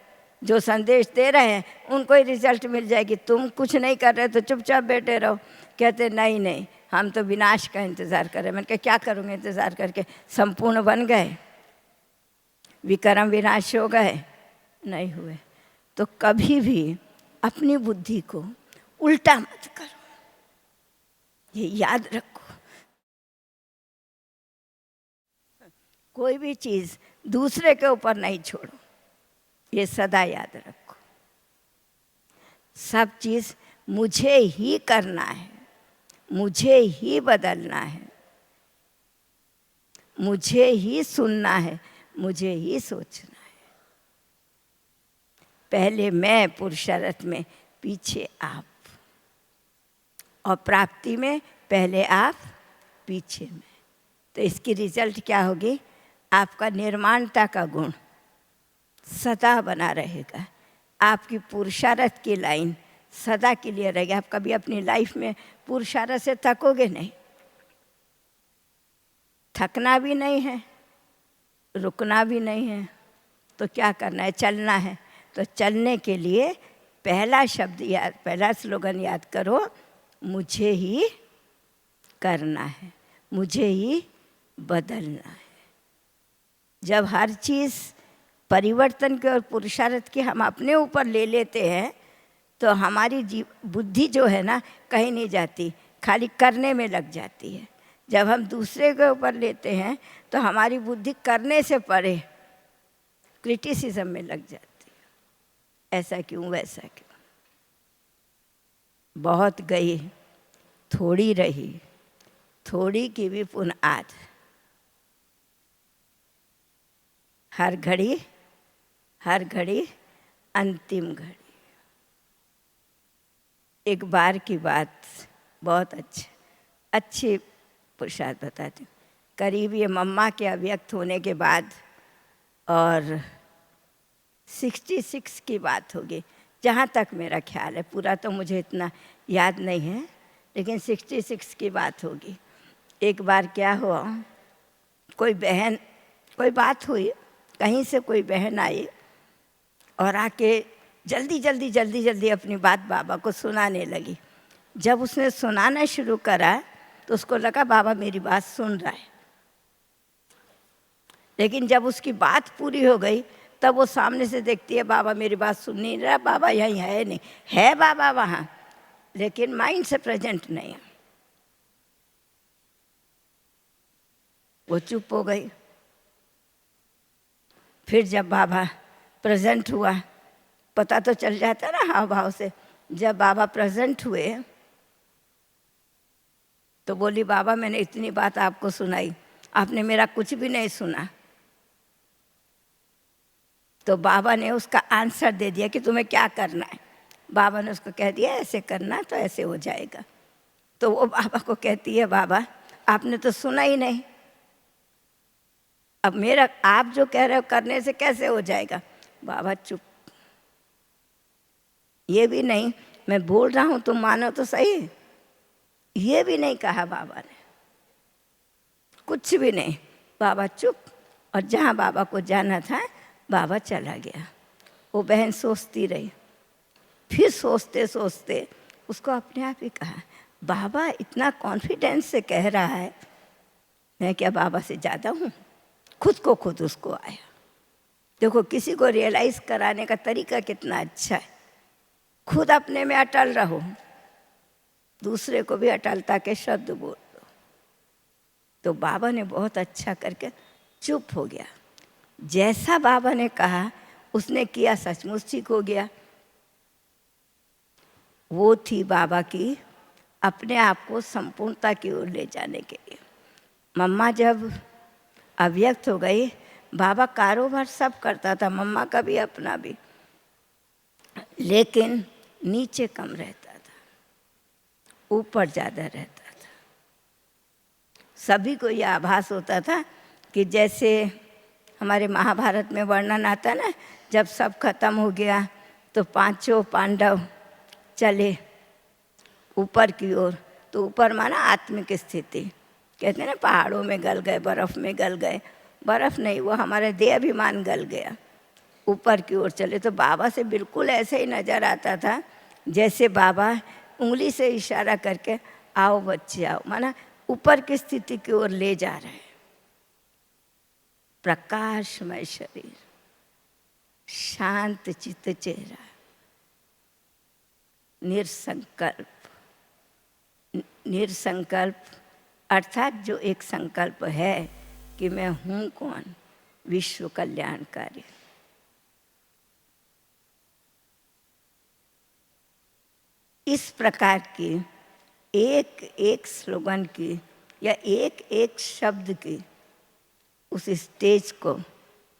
जो संदेश दे रहे हैं उनको ही रिजल्ट मिल जाएगी, तुम कुछ नहीं कर रहे तो चुपचाप बैठे रहो। कहते नहीं नहीं, हम तो विनाश का इंतज़ार कर रहे हैं। मैंने कहा क्या करूँगे इंतज़ार करके? संपूर्ण बन गए, विक्रम विनाश हो गए? नहीं हुए। तो कभी भी अपनी बुद्धि को उल्टा मत करो, ये याद रखो। कोई भी चीज़ दूसरे के ऊपर नहीं छोड़ो, ये सदा याद रखो। सब चीज़ मुझे ही करना है, मुझे ही बदलना है, मुझे ही सुनना है, मुझे ही सोचना है। पहले मैं पुरुषार्थ में, पीछे आप। और प्राप्ति में पहले आप, पीछे मैं। तो इसकी रिजल्ट क्या होगी? आपका निर्माणता का गुण सदा बना रहेगा, आपकी पुरुषार्थ की लाइन सदा के लिए रहेगी। आप कभी अपनी लाइफ में पुरुषार्थ से थकोगे नहीं। थकना भी नहीं है, रुकना भी नहीं है, तो क्या करना है? चलना है। तो चलने के लिए पहला शब्द याद, पहला स्लोगन याद करो, मुझे ही करना है, मुझे ही बदलना है। जब हर चीज़ परिवर्तन के और पुरुषार्थ की हम अपने ऊपर ले लेते हैं तो हमारी बुद्धि जो है ना कहीं नहीं जाती, खाली करने में लग जाती है। जब हम दूसरे के ऊपर लेते हैं तो हमारी बुद्धि करने से परे क्रिटिसिज्म में लग जाती है, ऐसा क्यों वैसा क्यों। बहुत गई थोड़ी रही, थोड़ी की भी पुन आद। हर घड़ी अंतिम घड़ी। एक बार की बात बहुत अच्छी पुरुषार्थ बताती हूँ। करीब ये मम्मा के अव्यक्त होने के बाद और 66 की बात होगी, जहाँ तक मेरा ख्याल है। पूरा तो मुझे इतना याद नहीं है, लेकिन 66 की बात होगी। एक बार क्या हुआ, कोई बात हुई, कहीं से कोई बहन आई और आके जल्दी अपनी बात बाबा को सुनाने लगी। जब उसने सुनाना शुरू करा तो उसको लगा बाबा मेरी बात सुन रहा है, लेकिन जब उसकी बात पूरी हो गई तब वो सामने से देखती है बाबा मेरी बात सुन नहीं रहा, बाबा यहीं है नहीं, है बाबा वहाँ, लेकिन माइंड से प्रेजेंट नहीं है। वो चुप हो गई। फिर जब बाबा प्रेजेंट हुआ, पता तो चल जाता ना हाव भाव से। जब बाबा प्रेजेंट हुए तो बोली बाबा मैंने इतनी बात आपको सुनाई, आपने मेरा कुछ भी नहीं सुना। तो बाबा ने उसका आंसर दे दिया कि तुम्हें क्या करना है। बाबा ने उसको कह दिया ऐसे करना तो ऐसे हो जाएगा। तो वो बाबा को कहती है बाबा आपने तो सुना ही नहीं, अब मेरा आप जो कह रहे हो करने से कैसे हो जाएगा। बाबा चुप। ये भी नहीं मैं बोल रहा हूँ तुम मानो तो सही, ये भी नहीं कहा बाबा ने, कुछ भी नहीं। बाबा चुप। और जहाँ बाबा को जाना था बाबा चला गया। वो बहन सोचती रही। फिर सोचते सोचते उसको अपने आप ही कहा बाबा इतना कॉन्फिडेंस से कह रहा है, मैं क्या बाबा से ज़्यादा हूँ। खुद को खुद उसको आया। देखो किसी को रियलाइज़ कराने का तरीका कितना अच्छा है। खुद अपने में अटल रहो, दूसरे को भी अटलता के शब्द बोल दो। तो बाबा ने बहुत अच्छा करके चुप हो गया। जैसा बाबा ने कहा उसने किया, सचमुच ठीक हो गया। वो थी बाबा की अपने आप को संपूर्णता की ओर ले जाने के लिए। मम्मा जब अव्यक्त हो गई, बाबा कारोबार सब करता था, मम्मा का भी अपना भी, लेकिन नीचे कम रहता था, ऊपर ज़्यादा रहता था। सभी को यह आभास होता था कि जैसे हमारे महाभारत में वर्णन आता ना, जब सब खत्म हो गया तो पांचों पांडव चले ऊपर की ओर। तो ऊपर माना आत्मिक स्थिति, कहते हैं ना पहाड़ों में गल गए, बर्फ़ में गल गए। बर्फ़ नहीं, वो हमारा देह अभिमान गल गया, ऊपर की ओर चले। तो बाबा से बिल्कुल ऐसे ही नज़र आता था जैसे बाबा उंगली से इशारा करके आओ बच्चे आओ, माना ऊपर की स्थिति की ओर ले जा रहे हैं। प्रकाशमय शरीर, शांत चित्त चेहरा, निरसंकल्प। निरसंकल्प अर्थात जो एक संकल्प है कि मैं हूँ कौन, विश्व कल्याणकारी। इस प्रकार की एक एक स्लोगन की या एक एक शब्द की उस स्टेज को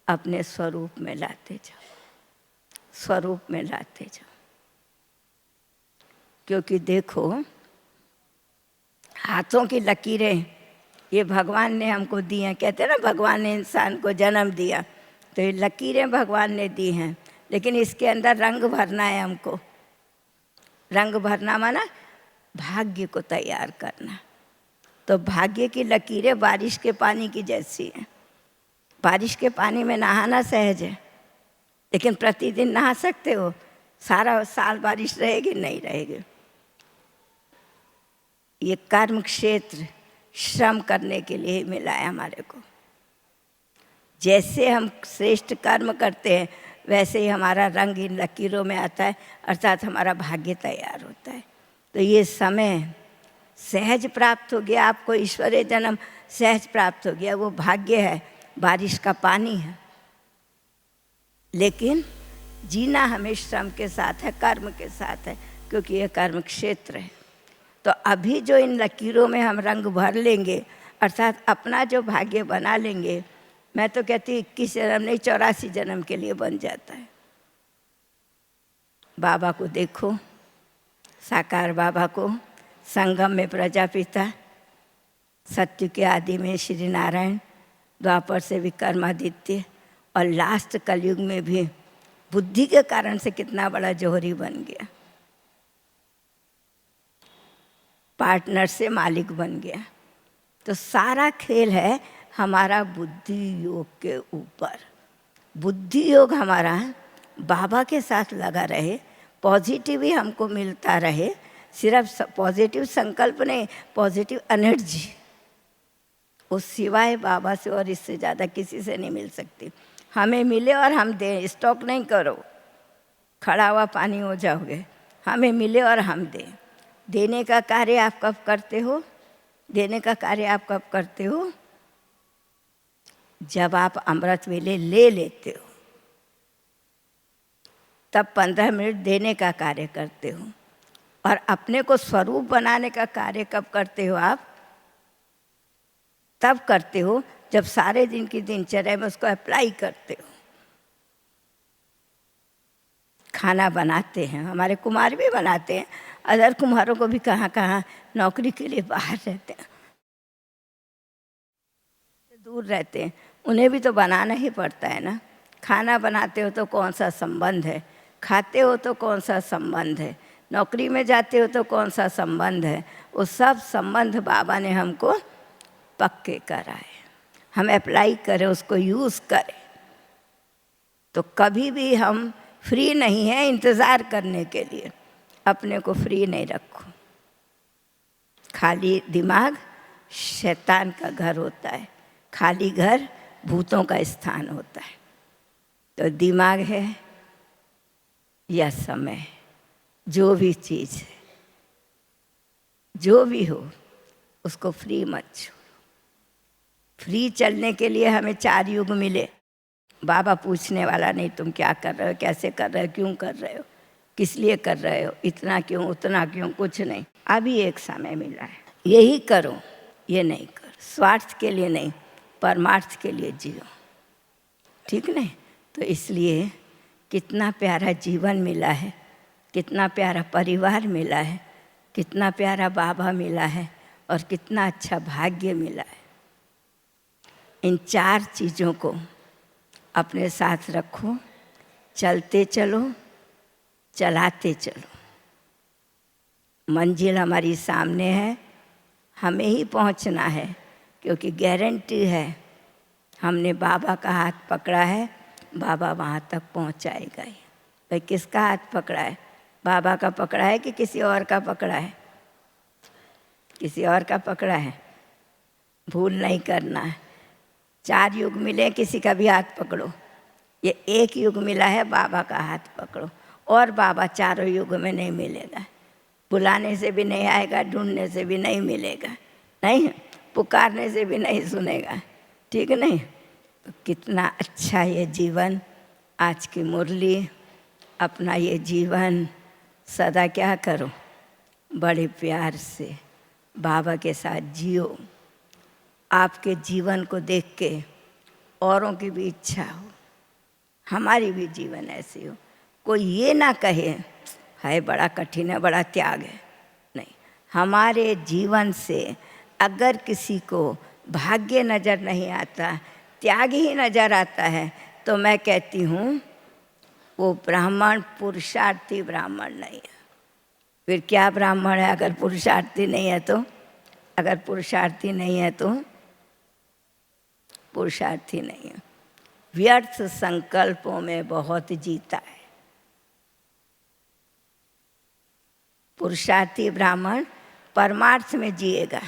अपने स्वरूप में लाते जाओ, स्वरूप में लाते जाओ। क्योंकि देखो, हाथों की लकीरें ये भगवान ने हमको दी हैं। कहते हैं ना भगवान ने इंसान को जन्म दिया, तो ये लकीरें भगवान ने दी हैं, लेकिन इसके अंदर रंग भरना है हमको। रंग भरना माना भाग्य को तैयार करना। तो भाग्य की लकीरें बारिश के पानी की जैसी हैं। बारिश के पानी में नहाना सहज है, लेकिन प्रतिदिन नहा सकते हो? सारा साल बारिश रहेगी? नहीं रहेगी। ये कर्म क्षेत्र श्रम करने के लिए मिला है हमारे को। जैसे हम श्रेष्ठ कर्म करते हैं वैसे ही हमारा रंग इन लकीरों में आता है, अर्थात हमारा भाग्य तैयार होता है। तो ये समय सहज प्राप्त हो गया आपको, ईश्वरीय जन्म सहज प्राप्त हो गया, वो भाग्य है, बारिश का पानी है। लेकिन जीना हमें श्रम के साथ है, कर्म के साथ है, क्योंकि ये कर्म क्षेत्र है। तो अभी जो इन लकीरों में हम रंग भर लेंगे, अर्थात अपना जो भाग्य बना लेंगे, मैं तो कहती 21 जन्म नहीं 84 जन्म के लिए बन जाता है। बाबा को देखो, साकार बाबा को, संगम में प्रजापिता, सत्य के आदि में श्री नारायण, द्वापर से विक्रमादित्य, और लास्ट कलयुग में भी बुद्धि के कारण से कितना बड़ा जौहरी बन गया, पार्टनर से मालिक बन गया। तो सारा खेल है हमारा बुद्धि योग के ऊपर। बुद्धि योग हमारा बाबा के साथ लगा रहे, पॉजिटिव ही हमको मिलता रहे। सिर्फ पॉजिटिव संकल्प नहीं, पॉजिटिव एनर्जी, उस सिवाय बाबा से और इससे ज़्यादा किसी से नहीं मिल सकती। हमें मिले और हम दें, स्टॉक नहीं करो, खड़ा हुआ पानी हो जाओगे। हमें मिले और हम दें। देने का कार्य आप कब करते हो? देने का कार्य आप कब करते हो? जब आप अमृत वेले ले लेते हो, तब 15 मिनट देने का कार्य करते हो। और अपने को स्वरूप बनाने का कार्य कब करते हो आप? तब करते हो जब सारे दिन की दिनचर्या में उसको अप्लाई करते हो। खाना बनाते हैं, हमारे कुमार भी बनाते हैं, अदर कुम्हारों को भी कहाँ कहाँ नौकरी के लिए बाहर रहते हैं, दूर रहते हैं, उन्हें भी तो बनाना ही पड़ता है ना। खाना बनाते हो तो कौन सा संबंध है, खाते हो तो कौन सा संबंध है, नौकरी में जाते हो तो कौन सा संबंध है। वो सब संबंध बाबा ने हमको पक्के कराए, हम अप्लाई करें, उसको यूज़ करें। तो कभी भी हम फ्री नहीं हैं इंतज़ार करने के लिए, अपने को फ्री नहीं रखो। खाली दिमाग शैतान का घर होता है, खाली घर भूतों का स्थान होता है। तो दिमाग है या समय, जो भी चीज़ है, जो भी हो, उसको फ्री मत छोड़ो। फ्री चलने के लिए हमें 4 युग मिले। बाबा पूछने वाला नहीं तुम क्या कर रहे हो, कैसे कर रहे हो, क्यों कर रहे हो, किस लिए कर रहे हो, इतना क्यों, उतना क्यों, कुछ नहीं। अभी एक समय मिला है, यही करो, ये नहीं करो। स्वार्थ के लिए नहीं, परमार्थ के लिए जियो। ठीक नहीं? तो इसलिए कितना प्यारा जीवन मिला है, कितना प्यारा परिवार मिला है, कितना प्यारा बाबा मिला है और कितना अच्छा भाग्य मिला है। इन 4 चीज़ों को अपने साथ रखो, चलते चलो, चलाते चलो। मंजिल हमारी सामने है, हमें ही पहुंचना है, क्योंकि गारंटी है हमने बाबा का हाथ पकड़ा है, बाबा वहाँ तक पहुँचाएगा ही। भाई किसका हाथ पकड़ा है? बाबा का पकड़ा है कि किसी और का पकड़ा है? किसी और का पकड़ा है। भूल नहीं करना है। 4 युग मिले, किसी का भी हाथ पकड़ो। ये एक युग मिला है, बाबा का हाथ पकड़ो। और बाबा 4 युग में नहीं मिलेगा। बुलाने से भी नहीं आएगा, ढूंढने से भी नहीं मिलेगा, नहीं पुकारने से भी नहीं सुनेगा। ठीक नहीं? तो कितना अच्छा ये जीवन, आज की मुरली, अपना ये जीवन सदा क्या करो, बड़े प्यार से बाबा के साथ जियो। आपके जीवन को देख के औरों की भी इच्छा हो, हमारी भी जीवन ऐसी हो। कोई ये ना कहे है बड़ा कठिन है, बड़ा त्याग है। नहीं, हमारे जीवन से अगर किसी को भाग्य नज़र नहीं आता, त्याग ही नज़र आता है, तो मैं कहती हूँ वो ब्राह्मण पुरुषार्थी ब्राह्मण नहीं है। फिर क्या ब्राह्मण है अगर पुरुषार्थी नहीं है तो? अगर पुरुषार्थी नहीं है तो पुरुषार्थी नहीं है। व्यर्थ संकल्पों में बहुत जीता है। पुरुषार्थी ब्राह्मण परमार्थ में जिएगा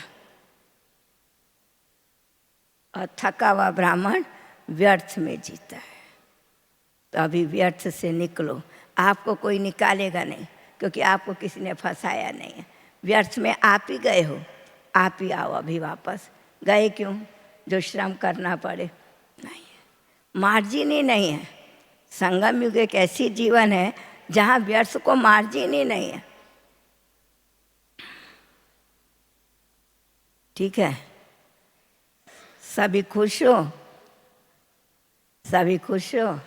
और थका हुआ ब्राह्मण व्यर्थ में जीता है। तो अभी व्यर्थ से निकलो। आपको कोई निकालेगा नहीं, क्योंकि आपको किसी ने फंसाया नहीं है। व्यर्थ में आप ही गए हो, आप ही आओ अभी वापस। गए क्यों? जो श्रम करना पड़े। नहीं, मार्जिन ही नहीं है। संगम युग एक ऐसी जीवन है जहाँ व्यर्थ को मार्जिन ही नहीं है। ठीक है? सभी खुश हो, सभी खुश हो।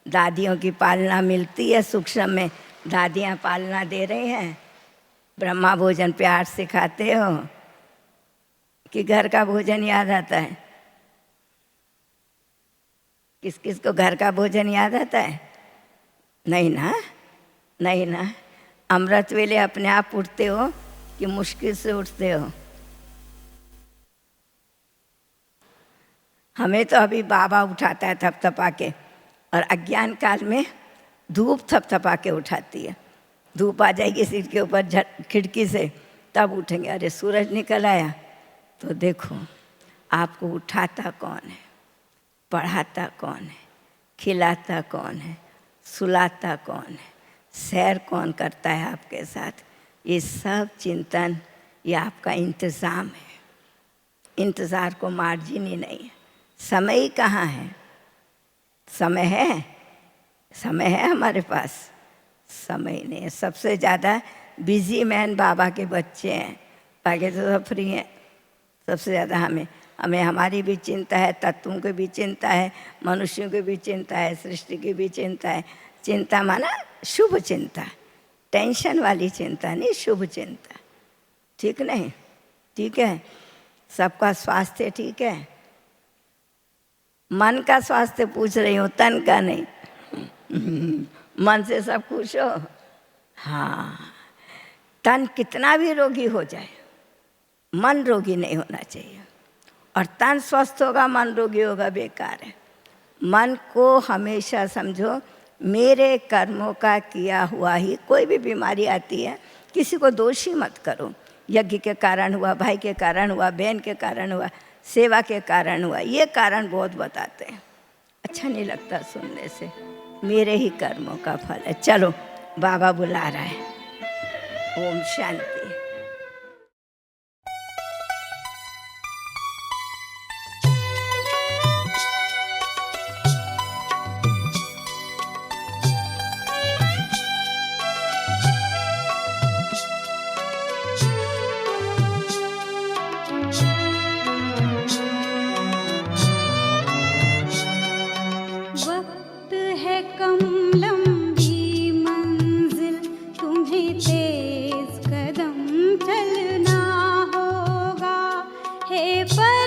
दादियों की पालना मिलती है सूक्ष्म में, दादियाँ पालना दे रही हैं। ब्रह्मा भोजन प्यार से खाते हो कि घर का भोजन याद आता है? किस किस को घर का भोजन याद आता है? नहीं ना, नहीं ना। अमृत वेले अपने आप उठते हो कि मुश्किल से उठते हो? हमें तो अभी बाबा उठाता है थपथपा के, और अज्ञान काल में धूप थपथपा के उठाती है। धूप आ जाएगी सिर के ऊपर खिड़की से, तब उठेंगे। अरे सूरज निकल आया। तो देखो आपको उठाता कौन है, पढ़ाता कौन है, खिलाता कौन है, सुलाता कौन है, सैर कौन करता है आपके साथ। ये सब चिंतन, ये आपका इंतज़ाम है। इंतज़ार को मार्जिन ही नहीं है। समय ही कहाँ है? समय है? समय है हमारे पास? समय नहीं है। सबसे ज़्यादा बिजी मैन बाबा के बच्चे हैं, बाकी तो सब फ्री हैं। सबसे ज़्यादा हमें हमारी भी चिंता है, तत्वों की भी चिंता है, मनुष्यों की भी चिंता है, सृष्टि की भी चिंता है। चिंता माना शुभ चिंता, टेंशन वाली चिंता नहीं, शुभ चिंता। ठीक नहीं? ठीक है? सबका स्वास्थ्य ठीक है? मन का स्वास्थ्य पूछ रही हूँ, तन का नहीं। मन से सब खुश हो? हाँ। तन कितना भी रोगी हो जाए, मन रोगी नहीं होना चाहिए। और तन स्वस्थ होगा, मन रोगी होगा, बेकार है। मन को हमेशा समझो मेरे कर्मों का किया हुआ ही। कोई भी बीमारी आती है, किसी को दोषी मत करो। यज्ञ के कारण हुआ, भाई के कारण हुआ, बहन के कारण हुआ, सेवा के कारण हुआ, ये कारण बहुत बताते हैं। अच्छा नहीं लगता सुनने से। मेरे ही कर्मों का फल है। चलो, बाबा बुला रहा है। ओम शांति। वक्त है कम लंबी मंजिल, तुम्हें तेज कदम चलना होगा। हे पर